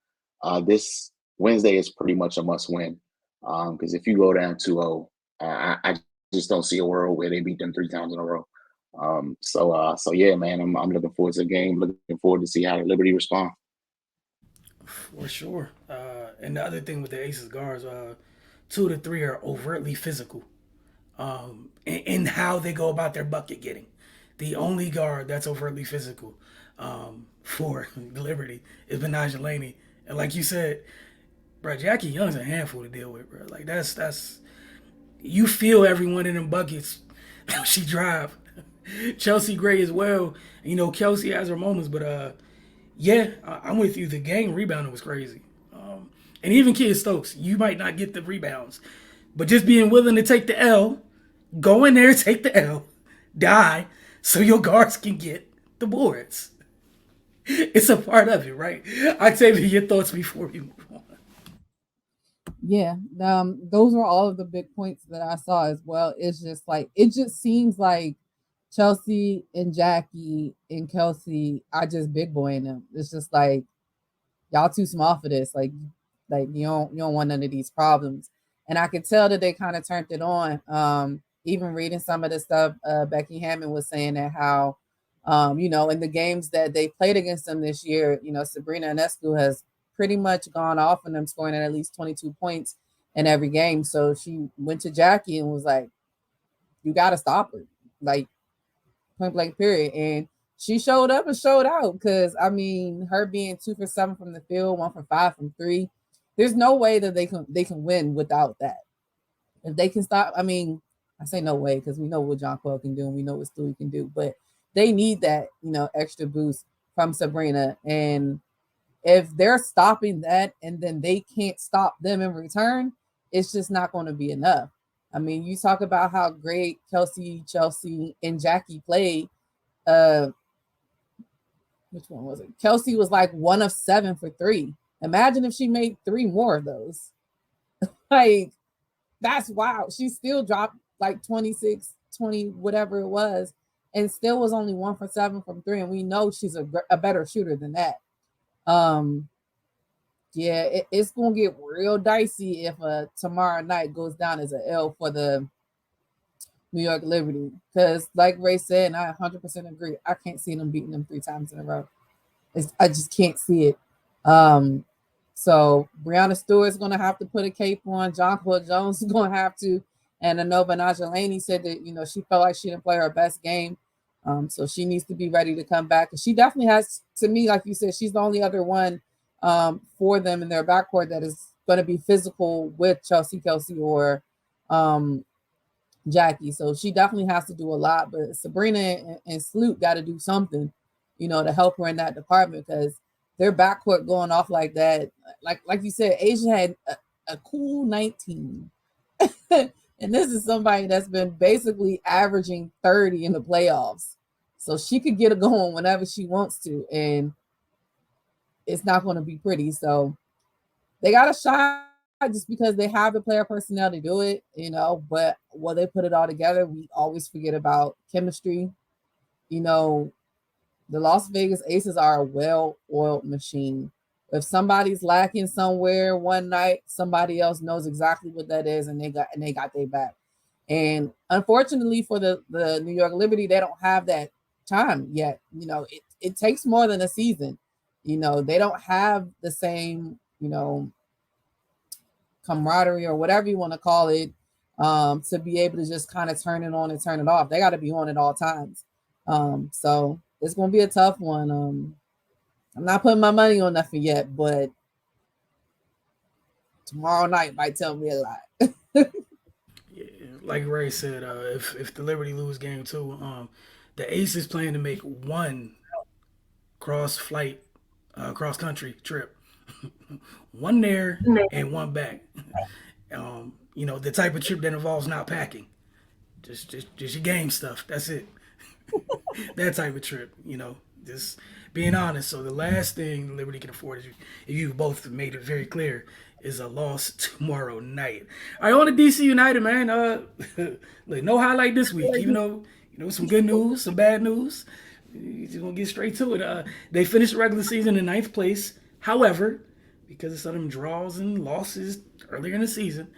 This Wednesday is pretty much a must win because if you go down 2-0, I just don't see a world where they beat them 3 times in a row. So yeah, man, I'm looking forward to the game. Looking forward to see how the Liberty respond. For sure. And the other thing with the Aces guards, 2 to 3 are overtly physical in how they go about their bucket getting. The only guard that's overtly physical for Liberty is Benaja Laney. And like you said, bro, Jackie Young's a handful to deal with, bro. Like that's you feel everyone in them buckets. She drive. Chelsea Gray as well. Kelsey has her moments, but yeah, I'm with you. The game rebounding was crazy. And even Kid Stokes, you might not get the rebounds, but just being willing to take the L, go in there, take the L, die, so your guards can get the boards. It's a part of it, right? Octavia, your thoughts before we move on. Yeah, those are all of the big points that I saw as well. It's just like it just seems like Chelsea and Jackie and Kelsey are just big boying them. It's just like y'all too small for this. Like you don't want none of these problems. And I could tell that they kind of turned it on. Even reading some of the stuff, Becky Hammond was saying that how, in the games that they played against them this year, Sabrina Ionescu has pretty much gone off on them, scoring at least 22 points in every game. So she went to Jackie and was like, "You got to stop her." Like point blank period. And she showed up and showed out because I mean, her being 2 for 7 from the field, 1 for 5 from three, there's no way that they can win without that. If they can stop, I mean, I say no way because we know what John Quill can do and we know what Stewie can do, but they need that extra boost from Sabrina. And if they're stopping that and then they can't stop them in return, it's just not going to be enough. I mean, you talk about how great Kelsey, Chelsea, and Jackie played. Uh, which one was it? Kelsey was like 1 of 7 for three. Imagine if she made three more of those. Like, that's wild. She still dropped like 26, 20, whatever it was, and still was only 1 for 7 from three. And we know she's a better shooter than that. Um, yeah, it's gonna get real dicey if tomorrow night goes down as an L for the New York Liberty. Because, like Ray said, and I 100% agree, I can't see them beating them 3 times in a row. I just can't see it. Um, so Brianna Stewart's going to have to put a cape on. Jonquil Jones is going to have to. And I know Benaja Laney said that, she felt like she didn't play her best game. So she needs to be ready to come back. And she definitely has, to me, like you said, she's the only other one for them in their backcourt that is going to be physical with Chelsea Kelsey or Jackie. So she definitely has to do a lot. But Sabrina and Sloot got to do something, to help her in that department because their backcourt going off like that. Like you said, Asia had a cool 19. And this is somebody that's been basically averaging 30 in the playoffs. So she could get it going whenever she wants to. And it's not going to be pretty. So they got a shot just because they have the player personnel to do it, but while they put it all together, we always forget about chemistry. The Las Vegas Aces are a well-oiled machine. If somebody's lacking somewhere one night, somebody else knows exactly what that is, and they got their back. And unfortunately for the New York Liberty, they don't have that time yet. It takes more than a season. They don't have the same, camaraderie or whatever you want to call it, to be able to just kind of turn it on and turn it off. They got to be on at all times. So it's going to be a tough one. I'm not putting my money on nothing yet, but tomorrow night might tell me a lot. Yeah, like Ray said, if the Liberty lose game two, the Aces plan to make one cross country trip, one there and one back. The type of trip that involves not packing, just your game stuff. That's it. that type of trip. Just being honest. So the last thing Liberty can afford is you both made it very clear is a loss tomorrow night. All right, on to DC United, man. Look, no highlight this week, even though some good news, some bad news. You're just gonna get straight to it. They finished the regular season in ninth place. However, because of some draws and losses earlier in the season,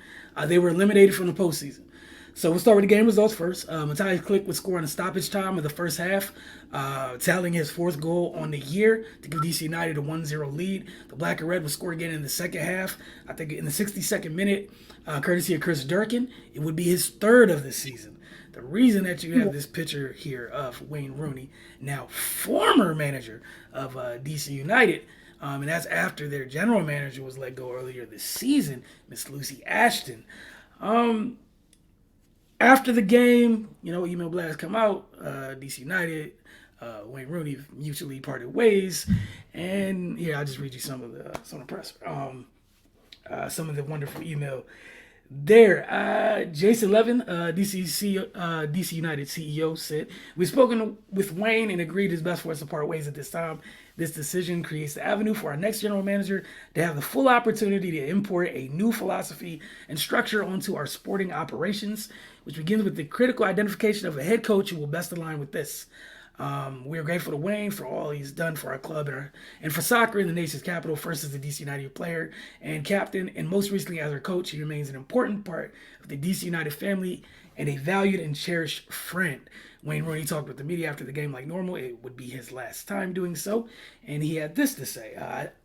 they were eliminated from the postseason. So we'll start with the game results first. Matthias Klick would score in a stoppage time of the first half, tallying his fourth goal on the year to give DC United a 1-0 lead. The Black and Red would score again in the second half, I think in the 62nd minute, courtesy of Chris Durkin. It would be his third of the season. The reason that you have this picture here of Wayne Rooney, now former manager of DC United, and that's after their general manager was let go earlier this season, Miss Lucy Ashton. After the game, email blasts come out. DC United, Wayne Rooney mutually parted ways, and here I'll just read you some of the press, some of the wonderful email there. Jason Levin, DC United CEO, said, "We've spoken with Wayne and agreed it's best for us to part ways at this time. This decision creates the avenue for our next general manager to have the full opportunity to import a new philosophy and structure onto our sporting operations, which begins with the critical identification of a head coach who will best align with this. We are grateful to Wayne for all he's done for our club and for soccer in the nation's capital, first as a DC United player and captain, and most recently as our coach. He remains an important part of the DC United family and a valued and cherished friend." Wayne Rooney talked with the media after the game like normal. It would be his last time doing so, and he had this to say.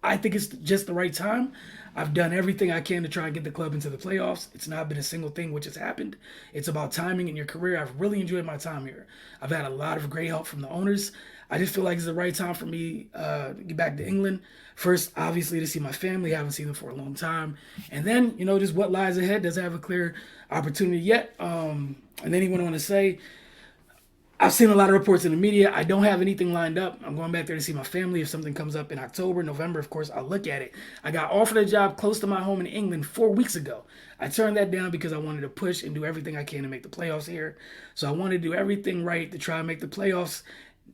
"I think it's just the right time. I've done everything I can to try and get the club into the playoffs. It's not been a single thing which has happened. It's about timing in your career. I've really enjoyed my time here. I've had a lot of great help from the owners. I just feel like it's the right time for me to get back to England. First, obviously, to see my family. I haven't seen them for a long time. And then, just what lies ahead. Doesn't have a clear opportunity yet." And then he went on to say, "I've seen a lot of reports in the media. I don't have anything lined up. I'm going back there to see my family. If something comes up in October, November, of course, I'll look at it. I got offered a job close to my home in England 4 weeks ago. I turned that down because I wanted to push and do everything I can to make the playoffs here. So I wanted to do everything right to try and make the playoffs,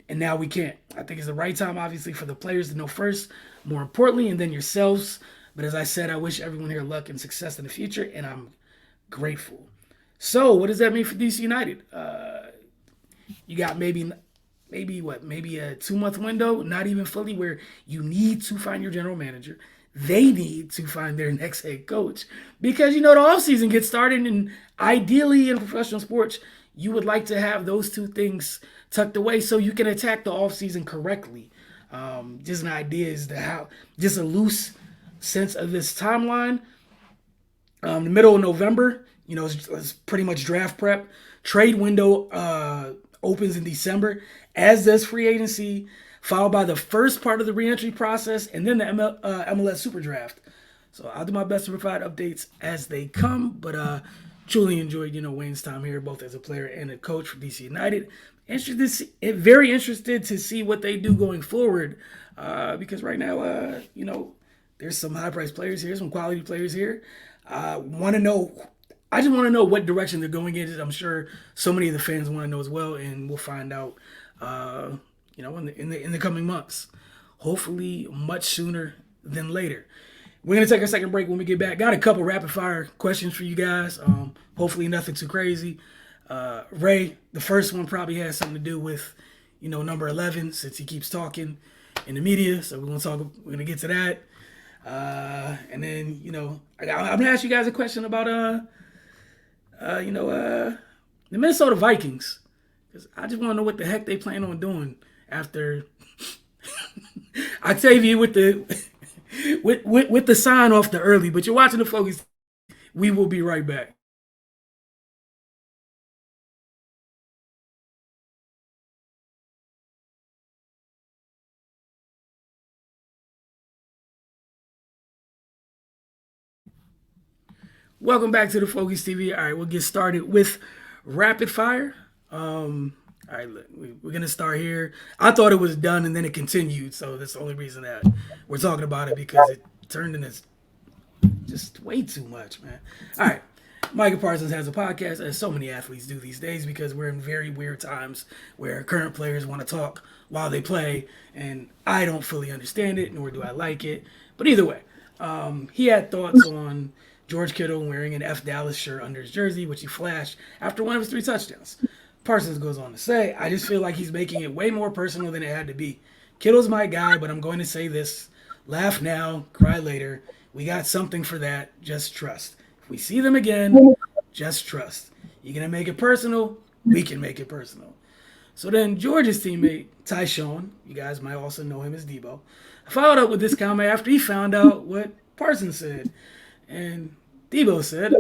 and now we can't. I think it's the right time, obviously, for the players to know first, more importantly, and then yourselves. But as I said, I wish everyone here luck and success in the future, and I'm grateful." So what does that mean for DC United? You got maybe a 2-month window, not even fully, where you need to find your general manager. They need to find their next head coach, because the offseason gets started, and ideally in professional sports, you would like to have those two things tucked away so you can attack the offseason correctly. Just an idea is just a loose sense of this timeline. The middle of November, it's pretty much draft prep. Trade window opens in December, as does free agency, followed by the first part of the reentry process, and then the MLS Super Draft. So I'll do my best to provide updates as they come, but truly enjoyed, Wayne's time here, both as a player and a coach for DC United. Very interested to see what they do going forward, because right now, there's some high-priced players here, some quality players here. I just want to know what direction they're going in. I'm sure so many of the fans want to know as well, and we'll find out, in the coming months. Hopefully, much sooner than later. We're gonna take a second break. When we get back, got a couple rapid fire questions for you guys. Hopefully, nothing too crazy. Ray, the first one probably has something to do with, number 11, since he keeps talking in the media. So we're gonna get to that. And then, I'm gonna ask you guys a question about the Minnesota Vikings, because I just want to know what the heck they plan on doing after Octavia with the sign off the early. But you're watching the Focus. We will be right back. Welcome back to the Focus TV. All right, we'll get started with rapid fire. All right, look, we're going to start here. I thought it was done and then it continued, so that's the only reason that we're talking about it, because it turned into just way too much, man. All right, Micah Parsons has a podcast, as so many athletes do these days, because we're in very weird times where current players want to talk while they play, and I don't fully understand it, nor do I like it. But either way, he had thoughts on George Kittle wearing an F Dallas shirt under his jersey, which he flashed after one of his 3 touchdowns. Parsons goes on to say, I just feel like he's making it way more personal than it had to be. Kittle's my guy, but I'm going to say this. Laugh now, cry later. We got something for that. Just trust. If we see them again, just trust. You're going to make it personal? We can make it personal. So then George's teammate, Tyshawn, you guys might also know him as Debo, followed up with this comment after he found out what Parsons said. And Debo said,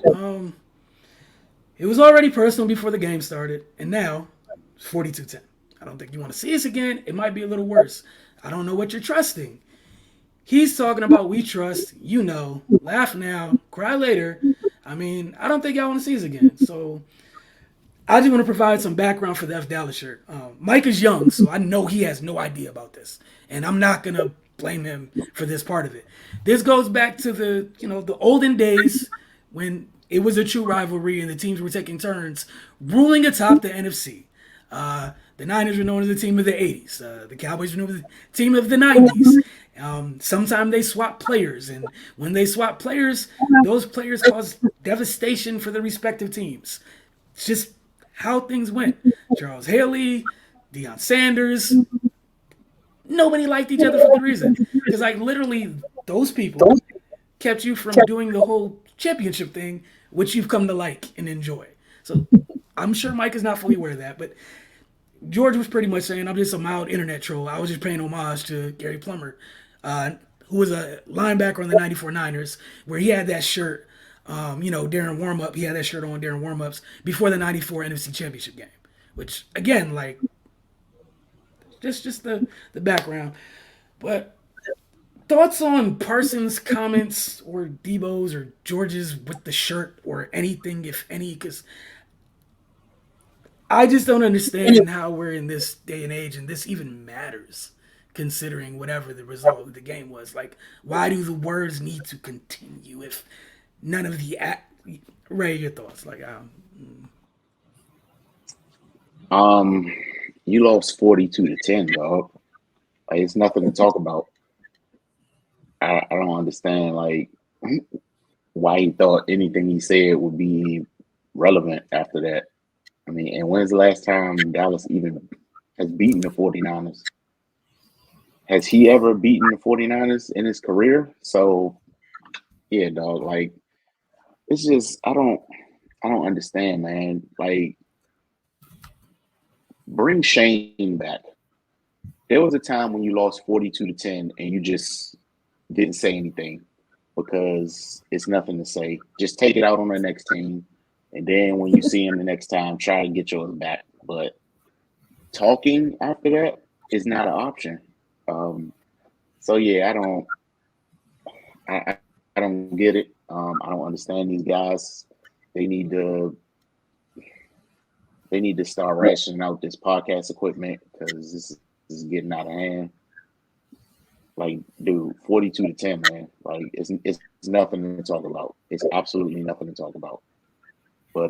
it was already personal before the game started, and now it's 42-10. I don't think you want to see us again. It might be a little worse. I don't know what you're trusting. He's talking about we trust, laugh now, cry later. I mean, I don't think y'all want to see us again. So I just want to provide some background for the F Dallas shirt. Mike is young, so I know he has no idea about this, and I'm not gonna blame him for this part of it. This goes back to the olden days when it was a true rivalry and the teams were taking turns ruling atop the NFC. The Niners were known as the team of the 80s. The Cowboys were known as the team of the 90s. Sometimes they swap players, and when they swap players, those players cause devastation for the respective teams. It's just how things went. Charles Haley, Deion Sanders, nobody liked each other for good reason. Because, literally, those people kept you from doing the whole championship thing, which you've come to like and enjoy. So I'm sure Mike is not fully aware of that, but George was pretty much saying, I'm just a mild internet troll. I was just paying homage to Gary Plummer, who was a linebacker on the 94 Niners, where he had that shirt, during warm-up. He had that shirt on during warm-ups before the 94 NFC Championship game, which, again, just the background. But thoughts on Parsons' comments or Debo's or George's with the shirt or anything, if any, because I just don't understand how we're in this day and age and this even matters, considering whatever the result of the game was. Why do the words need to continue if none of the Ray, your thoughts? You lost 42-10, dog. It's nothing to talk about. I don't understand why he thought anything he said would be relevant after that. I mean, and when's the last time Dallas even has beaten the 49ers? Has he ever beaten the 49ers in his career? So, yeah, dog, it's just I don't understand, man. Bring Shane back. There was a time when you lost 42-10 and you just didn't say anything because it's nothing to say. Just take it out on the next team. And then when you see him the next time, try to get yours back. But talking after that is not an option. So yeah, I don't get it. I don't understand these guys. They need to start rationing out this podcast equipment because this is getting out of hand. Dude, 42-10, man. It's nothing to talk about. It's absolutely nothing to talk about. But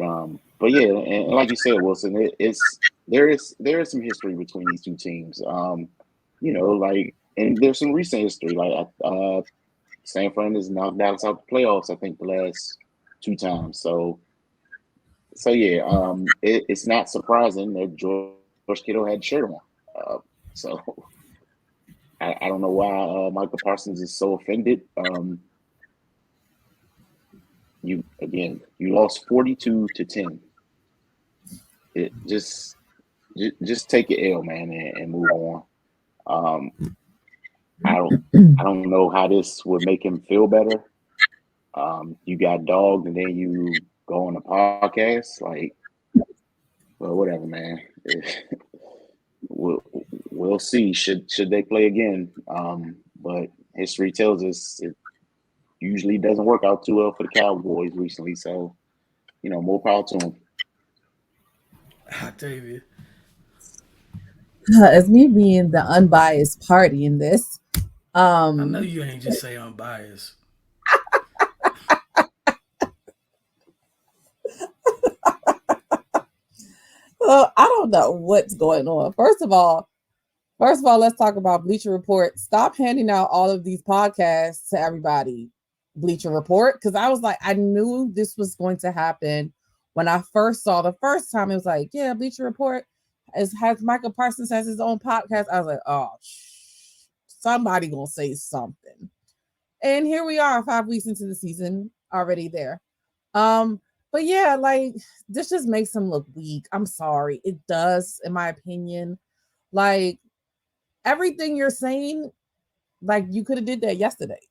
yeah, and like you said, Wilson, there is some history between these two teams. And there's some recent history. San Fran has knocked Dallas out the playoffs, I think, the last 2 times. So yeah, it's not surprising that George Kittle had shirt on. So I don't know why Michael Parsons is so offended. You lost 42-10. It just take your L, man, and move on. I don't know how this would make him feel better. You got dogged and then you go on a podcast, well, whatever, man. We'll see. Should they play again? But history tells us it usually doesn't work out too well for the Cowboys recently. So, more power to them. I tell you, As me being the unbiased party in this, I know you ain't just say unbiased. So I don't know what's going on. First of all, let's talk about Bleacher Report. Stop handing out all of these podcasts to everybody. Bleacher Report, because I was like, I knew this was going to happen when I first saw the first time. It was like, yeah, Bleacher Report has Michael Parsons has his own podcast. I was like, oh, somebody gonna say something. And here we are, 5 weeks into the season, already there. But yeah, like this just makes him look weak. I'm sorry, it does, in my opinion. Like everything you're saying, like you could have did that yesterday.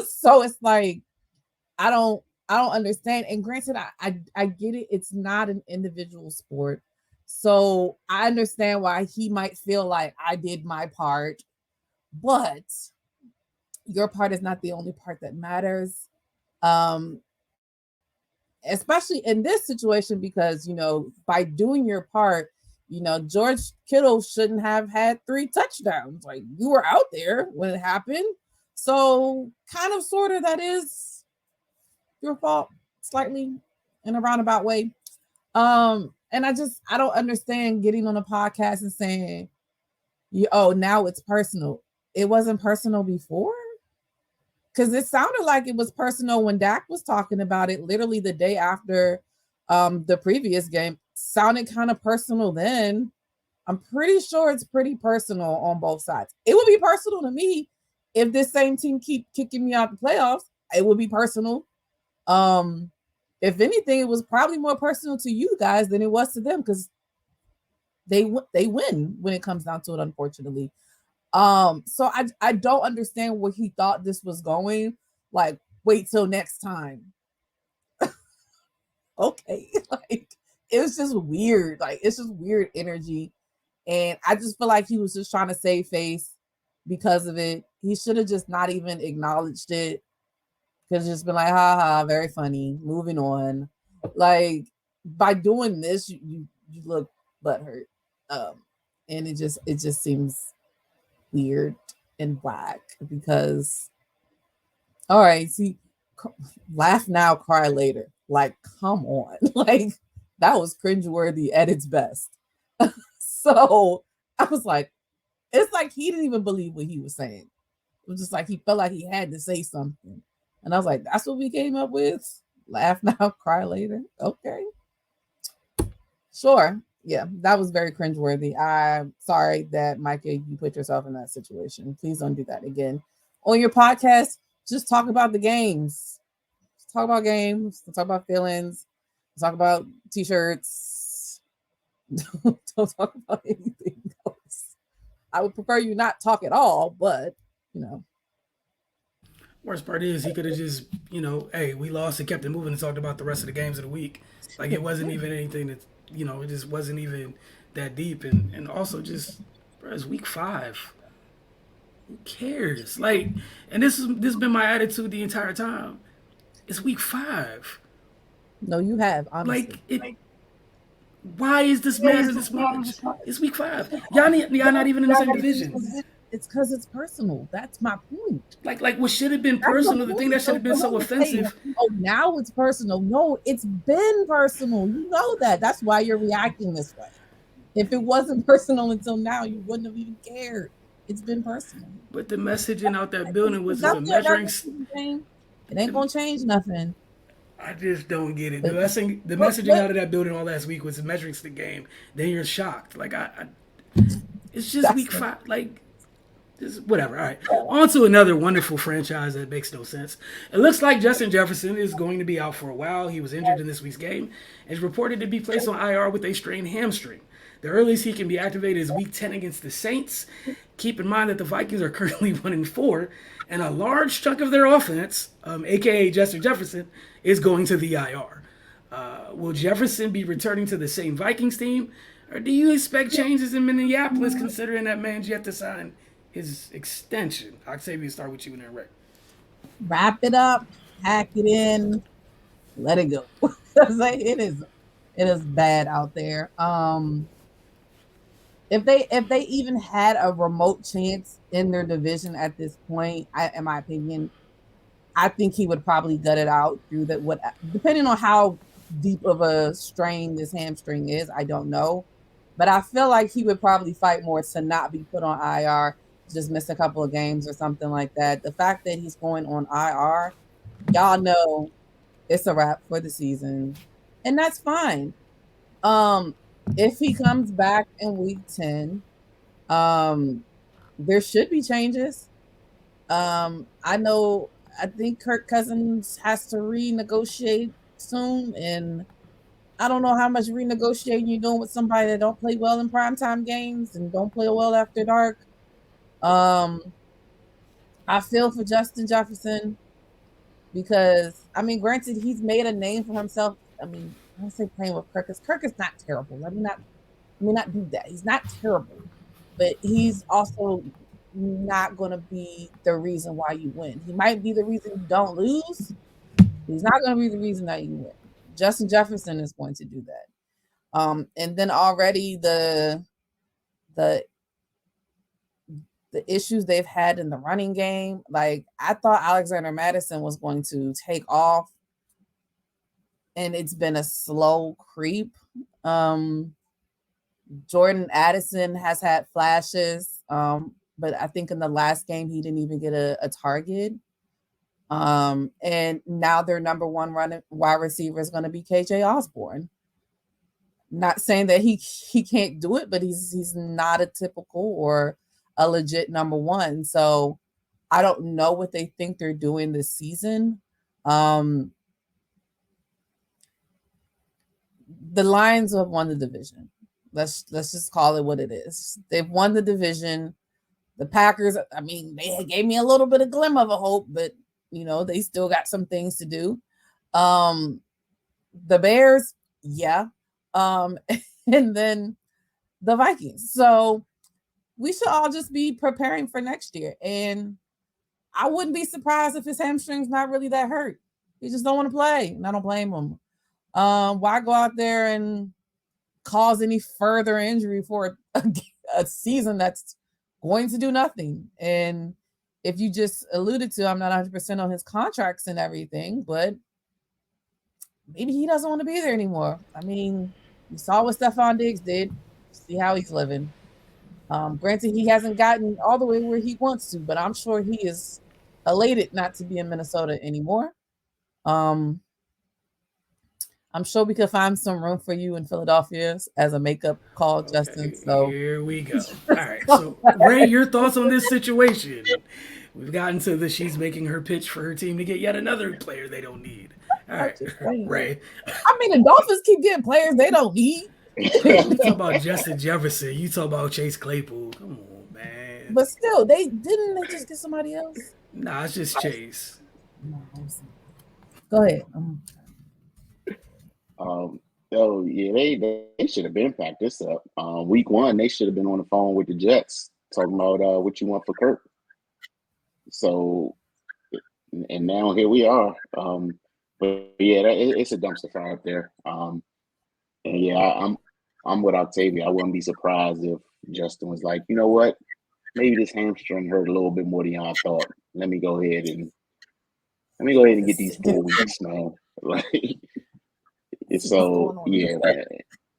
So it's like I don't I don't understand. And granted, I get it. It's not an individual sport. So I understand why he might feel like I did my part, but your part is not the only part that matters. Um, Especially in this situation, because by doing your part, George Kittle shouldn't have had 3 touchdowns. Like you were out there when it happened. So kind of sort of that is your fault slightly in a roundabout way. And I don't understand getting on a podcast and saying, oh, now it's personal. It wasn't personal before. Because it sounded like it was personal when Dak was talking about it literally the day after the previous game. Sounded kind of personal then. I'm pretty sure it's pretty personal on both sides. It would be personal to me if this same team keep kicking me out the playoffs. It would be personal. If anything, it was probably more personal to you guys than it was to them, because they win when it comes down to it, unfortunately. So I don't understand where he thought this was going. Like, wait till next time. Okay. Like, it was just weird. Like, it's just weird energy. And I just feel like he was just trying to save face because of it. He should have just not even acknowledged it. Could have just been like, ha ha, very funny. Moving on. Like, by doing this, you look butthurt. And it just seems weird and whack, because all right, see, laugh now, cry later. Like, come on. Like, that was cringeworthy at its best. So I was like, it's like he didn't even believe what he was saying. It was just like he felt like he had to say something. And I was like, that's what we came up with? Laugh now, cry later. Okay. Sure. Yeah, that was very cringeworthy. I'm sorry that, Micah, you put yourself in that situation. Please don't do that again. On your podcast, just talk about the games. Just talk about games. Talk about feelings. Talk about t-shirts. Don't talk about anything else. I would prefer you not talk at all, but Worst part is he could have just, hey, we lost and kept it moving and talked about the rest of the games of the week. Like it wasn't even anything that, it just wasn't even that deep. And also just, bro, it's week 5. Who cares? Like, and this has been my attitude the entire time. It's week 5. No, you have, honestly. Like it. Why is this matter this much? It's week 5. Y'all not even in the same division. It's because it's personal. That's my point. Like what should have been That's my personal, the thing point. that should have been so offensive. Oh, now it's personal. No, it's been personal. You know that. That's why you're reacting this way. If it wasn't personal until now, you wouldn't have even cared. It's been personal. But the messaging out that building was It's just a measuring. It ain't gonna change nothing. I just don't get it. The messaging out of that building all last week was a measuring stick game. Then you're shocked. Like it's just week 5. Like, whatever. All right. On to another wonderful franchise that makes no sense. It looks like Justin Jefferson is going to be out for a while. He was injured in this week's game and is reported to be placed on IR with a strained hamstring. The earliest he can be activated is week 10 against the Saints. Keep in mind that the Vikings are currently 1-4, and a large chunk of their offense, aka Justin Jefferson, is going to the IR. Will Jefferson be returning to the same Vikings team, or do you expect changes in Minneapolis, considering that man's yet to sign his extension? Octavia, start with you in there, Rick. Wrap it up, hack it in, let it go. It is bad out there. If they even had a remote chance in their division at this point, in my opinion, I think he would probably gut it out through depending on how deep of a strain this hamstring is. I don't know. But I feel like he would probably fight more to not be put on IR, just miss a couple of games or something like that. The fact that he's going on IR, y'all know it's a wrap for the season. And that's fine. Um, if he comes back in week 10, um, there should be changes. I think Kirk Cousins has to renegotiate soon, and I don't know how much renegotiating you're doing with somebody that don't play well in primetime games and don't play well after dark. Um, I feel for Justin Jefferson because I mean, granted, he's made a name for himself. I mean, I don't say playing with Kirk because Kirk is not terrible. Let me not do that. He's not terrible, but he's also not going to be the reason why you win. He might be the reason you don't lose. He's not going to be the reason that you win. Justin Jefferson is going to do that. And then already the the issues they've had in the running game. Like I thought Alexander Madison was going to take off, and it's been a slow creep. Um, Jordan Addison has had flashes, but I think in the last game he didn't even get a target. And now their number one running wide receiver is going to be KJ Osborne. Not saying that he can't do it, but he's not a typical or a legit number one. So I don't know what they think they're doing this season. Um, the Lions have won the division. Let's just call it what it is. They've won the division. The Packers, I mean, they gave me a little bit of glimmer of a hope, but they still got some things to do. Um, the Bears, yeah. And then the Vikings. So we should all just be preparing for next year. And I wouldn't be surprised if his hamstring's not really that hurt. He just don't want to play, and I don't blame him. Why go out there and cause any further injury for a season that's going to do nothing? And if you just alluded to, I'm not 100% on his contracts and everything, but maybe he doesn't want to be there anymore. I mean, you saw what Stephon Diggs did. See how he's living. Granted, he hasn't gotten all the way where he wants to, but I'm sure he is elated not to be in Minnesota anymore. Um, I'm sure we could find some room for you in Philadelphia as a makeup call, Justin. Okay, So here we go. All right, so Ray, your thoughts on this situation? We've gotten to the she's making her pitch for her team to get yet another player they don't need. All right, Ray. I mean, the Dolphins keep getting players they don't need. You talk about Justin Jefferson. You talk about Chase Claypool. Come on, man. But still, they just get somebody else. Nah, it's just Chase. Go ahead. Yeah, they should have been packed this up. Week 1, they should have been on the phone with the Jets talking about what you want for Kirk. So, and now here we are. But yeah, it's a dumpster fire up there. And yeah, I'm with Octavia. I wouldn't be surprised if Justin was like, you know what, maybe this hamstring hurt a little bit more than I thought. Let me go ahead and get these 4 weeks now. Like, so yeah,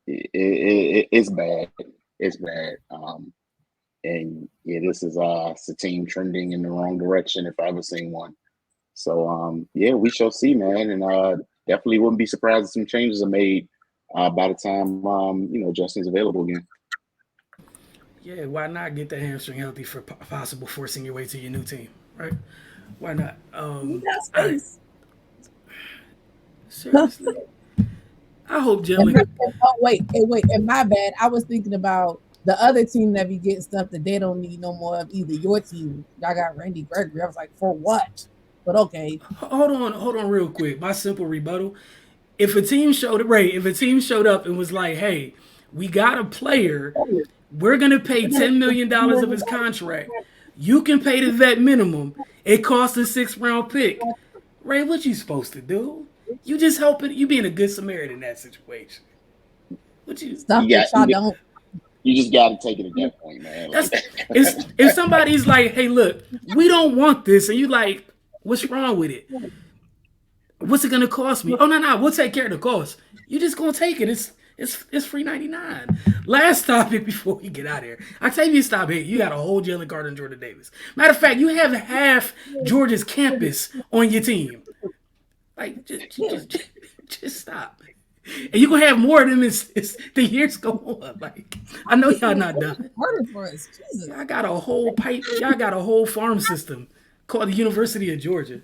it's bad. It's bad. And yeah, this is it's a team trending in the wrong direction if I ever seen one. So yeah, we shall see, man. And definitely wouldn't be surprised if some changes are made by the time Justin's available again. Yeah, why not get the hamstring healthy for possible forcing your way to your new team, right? Why not? Right. Seriously, I hope Jalen. Oh wait, and my bad. I was thinking about the other team that be getting stuff that they don't need no more of either. Your team, y'all got Randy Gregory. I was like, for what? But okay. Hold on, real quick. My simple rebuttal: if a team showed up and was like, "Hey, we got a player, we're gonna pay $10 million of his contract. You can pay the vet minimum. It costs a 6th-round pick." Ray, what you supposed to do? You just helping. You being a good Samaritan in that situation. What you? You just got to take it at that point, man. Like, if somebody's like, "Hey, look, we don't want this," and you like, "What's wrong with it? What's it gonna cost me?" "Oh, no, we'll take care of the cost." You just gonna take it. It's free 99. Last topic before we get out of here. Octavius, stop here. You got a whole Jalen Carter and Jordan Davis. Matter of fact, you have half Georgia's campus on your team. Like, just stop. And you gonna have more of them as the years go on. Like, I know y'all not done. Harder for us. Jesus. Y'all got a whole pipe. Y'all got a whole farm system called the University of Georgia.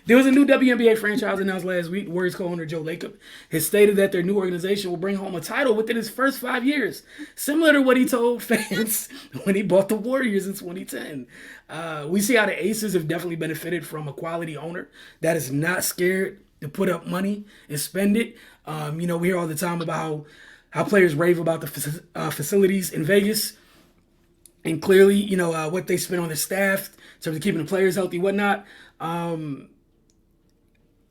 There was a new WNBA franchise announced last week. Warriors co-owner Joe Lacob has stated that their new organization will bring home a title within his first 5 years, similar to what he told fans when he bought the Warriors in 2010. We see how the Aces have definitely benefited from a quality owner that is not scared to put up money and spend it. We hear all the time about how players rave about the facilities in Vegas, and clearly, what they spend on their staff in terms of keeping the players healthy, whatnot.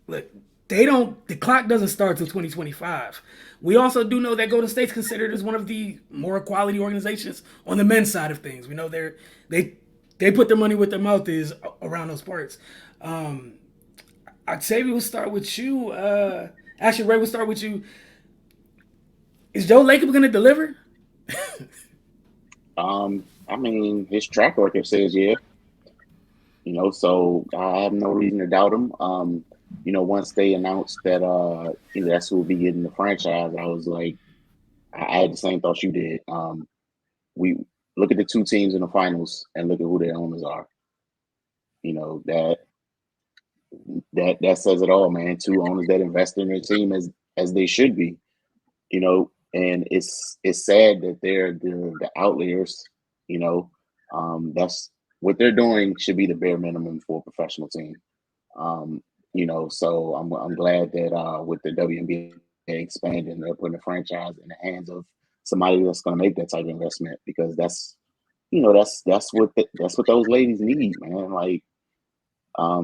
Look, the clock doesn't start till 2025. We also do know that Golden State's considered as one of the more quality organizations on the men's side of things. We know they put their money where their mouth is around those parts. Octavia, we'll start with you. Actually, Ray, we'll start with you. Is Joe Lacob going to deliver? I mean, his track record says yeah. So I have no reason to doubt him. Once they announced that that's who will be getting the franchise, I was like, I had the same thoughts you did. We look at the two teams in the finals and look at who their owners are. That says it all, man. Two owners that invest in their team as they should be. And it's sad that they're the outliers. That's what they're doing should be the bare minimum for a professional team. So I'm glad that with the WNBA expanding, they're putting the franchise in the hands of somebody that's going to make that type of investment, because that's what those ladies need, man. Like,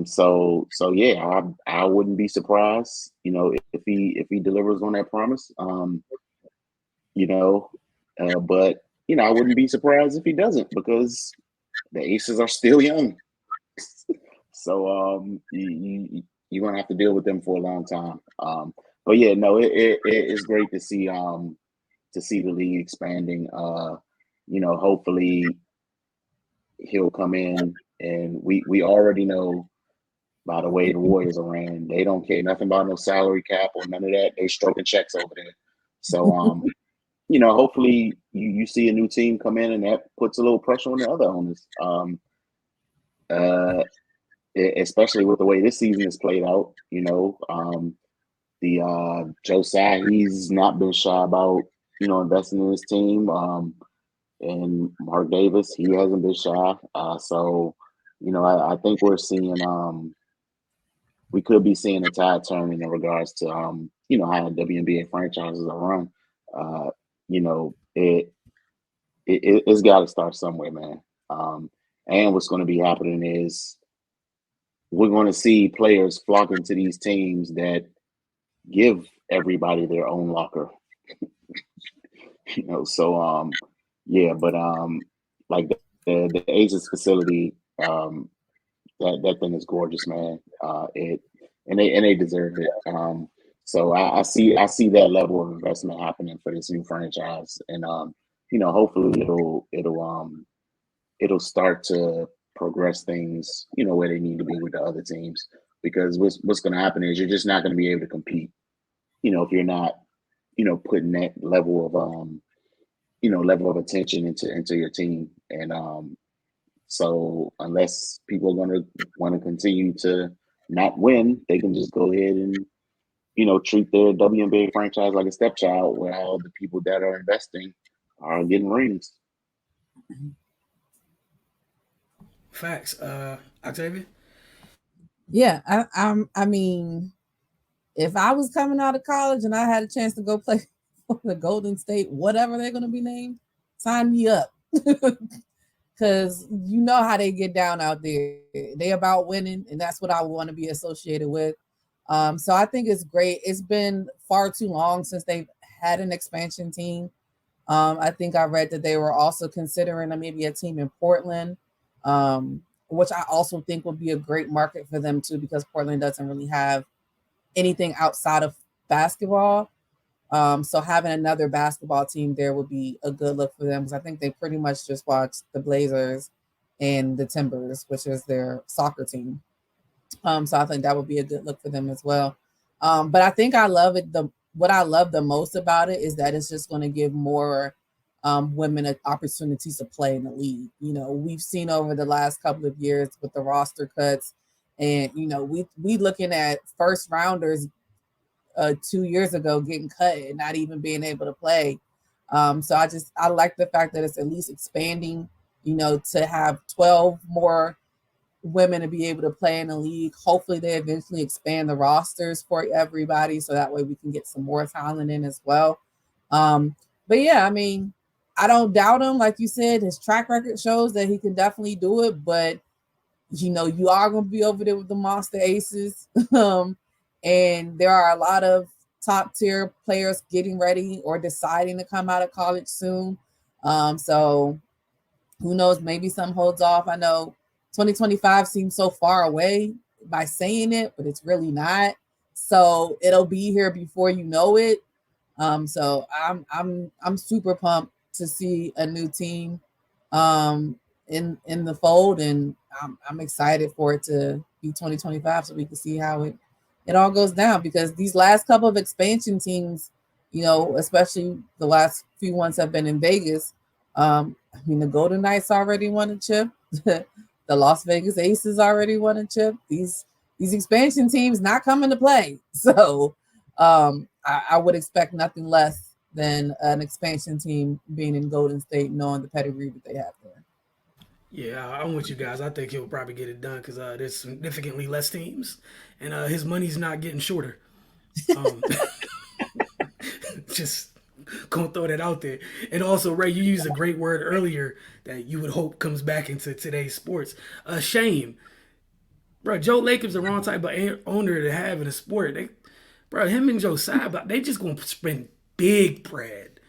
so yeah, I wouldn't be surprised, if he delivers on that promise. But I wouldn't be surprised if he doesn't, because the Aces are still young. So you're gonna have to deal with them for a long time. But yeah, no, it's great to see the league expanding. Hopefully he'll come in, and we already know, by the way the Warriors are ran, they don't care nothing about no salary cap or none of that. They stroking checks over there. So hopefully you see a new team come in, and that puts a little pressure on the other owners. Especially with the way this season is played out. Joe Tsai, he's not been shy about investing in his team. And Mark Davis, he hasn't been shy. So I think we could be seeing a tide turning in regards to how WNBA franchises are run. It's got to start somewhere, man. And what's going to be happening is we're going to see players flocking to these teams that give everybody their own locker. So yeah, but like the Aces facility, that thing is gorgeous, man. They deserve it. So I see that level of investment happening for this new franchise, and hopefully it'll start to progress things, where they need to be with the other teams. Because what's going to happen is you're just not going to be able to compete, if you're not, putting that level of attention into your team. And so unless people are going to want to continue to not win, they can just go ahead and treat their WNBA franchise like a stepchild, where all the people that are investing are getting rings. Facts. Octavia? Yeah, I mean, if I was coming out of college and I had a chance to go play for the Golden State, whatever they're going to be named, sign me up. Because you know how they get down out there. They about winning, and that's what I want to be associated with. So I think it's great. It's been far too long since they've had an expansion team. I think I read that they were also considering maybe a team in Portland, which I also think would be a great market for them too, because Portland doesn't really have anything outside of basketball. So having another basketball team there would be a good look for them because I think they pretty much just watched the Blazers and the Timbers, which is their soccer team. So I think that would be a good look for them as well. But I think I love it. What I love the most about it is that it's just going to give more women opportunities to play in the league. You know, we've seen over the last couple of years with the roster cuts, and you know, we looking at first rounders 2 years ago getting cut and not even being able to play. So I like the fact that it's at least expanding. You know, to have 12 more women to be able to play in the league. Hopefully, they eventually expand the rosters for everybody, so that way we can get some more talent in as well. Um, but yeah, I mean, I don't doubt him. Like you said, his track record shows that he can definitely do it. But you know, you are going to be over there with the Monster Aces, and there are a lot of top tier players getting ready or deciding to come out of college soon. So who knows? Maybe some holds off. I know 2025 seems so far away by saying it, but it's really not. So it'll be here before you know it. So I'm super pumped to see a new team in the fold, and I'm excited for it to be 2025 so we can see how it all goes down because these last couple of expansion teams, you know, especially the last few ones have been in Vegas. I mean, the Golden Knights already won a chip. The Las Vegas Aces already won a chip. These expansion teams not coming to play. So I would expect nothing less than an expansion team being in Golden State, knowing the pedigree that they have there. Yeah, I'm with you guys. I think he'll probably get it done because there's significantly less teams, and his money's not getting shorter. Um, just gonna throw that out there. And also, Ray, you used a great word earlier that you would hope comes back into today's sports. Shame, bro. Joe Lacob's the wrong type of owner to have in a sport. Bro, him and Joe Saba, they just gonna spend big bread.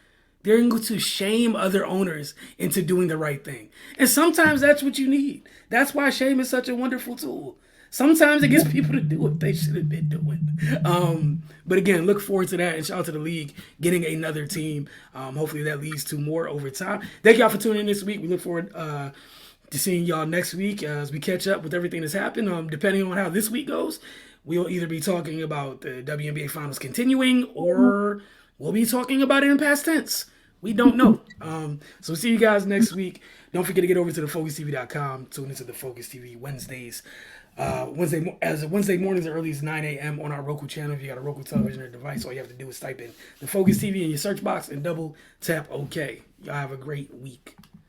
They're going to shame other owners into doing the right thing. And sometimes that's what you need. That's why shame is such a wonderful tool. Sometimes it gets people to do what they should have been doing. But again, look forward to that. And shout out to the league getting another team. Hopefully that leads to more over time. Thank y'all for tuning in this week. We look forward to seeing y'all next week as we catch up with everything that's happened. Depending on how this week goes, we'll either be talking about the WNBA Finals continuing or we'll be talking about it in past tense. We don't know. So see you guys next week. Don't forget to get over to thefocustv.com. Tune into the Focus TV Wednesdays. Wednesday mornings as early as 9 a.m. on our Roku channel. If you got a Roku television or device, all you have to do is type in the Focus TV in your search box and double tap OK. Y'all have a great week.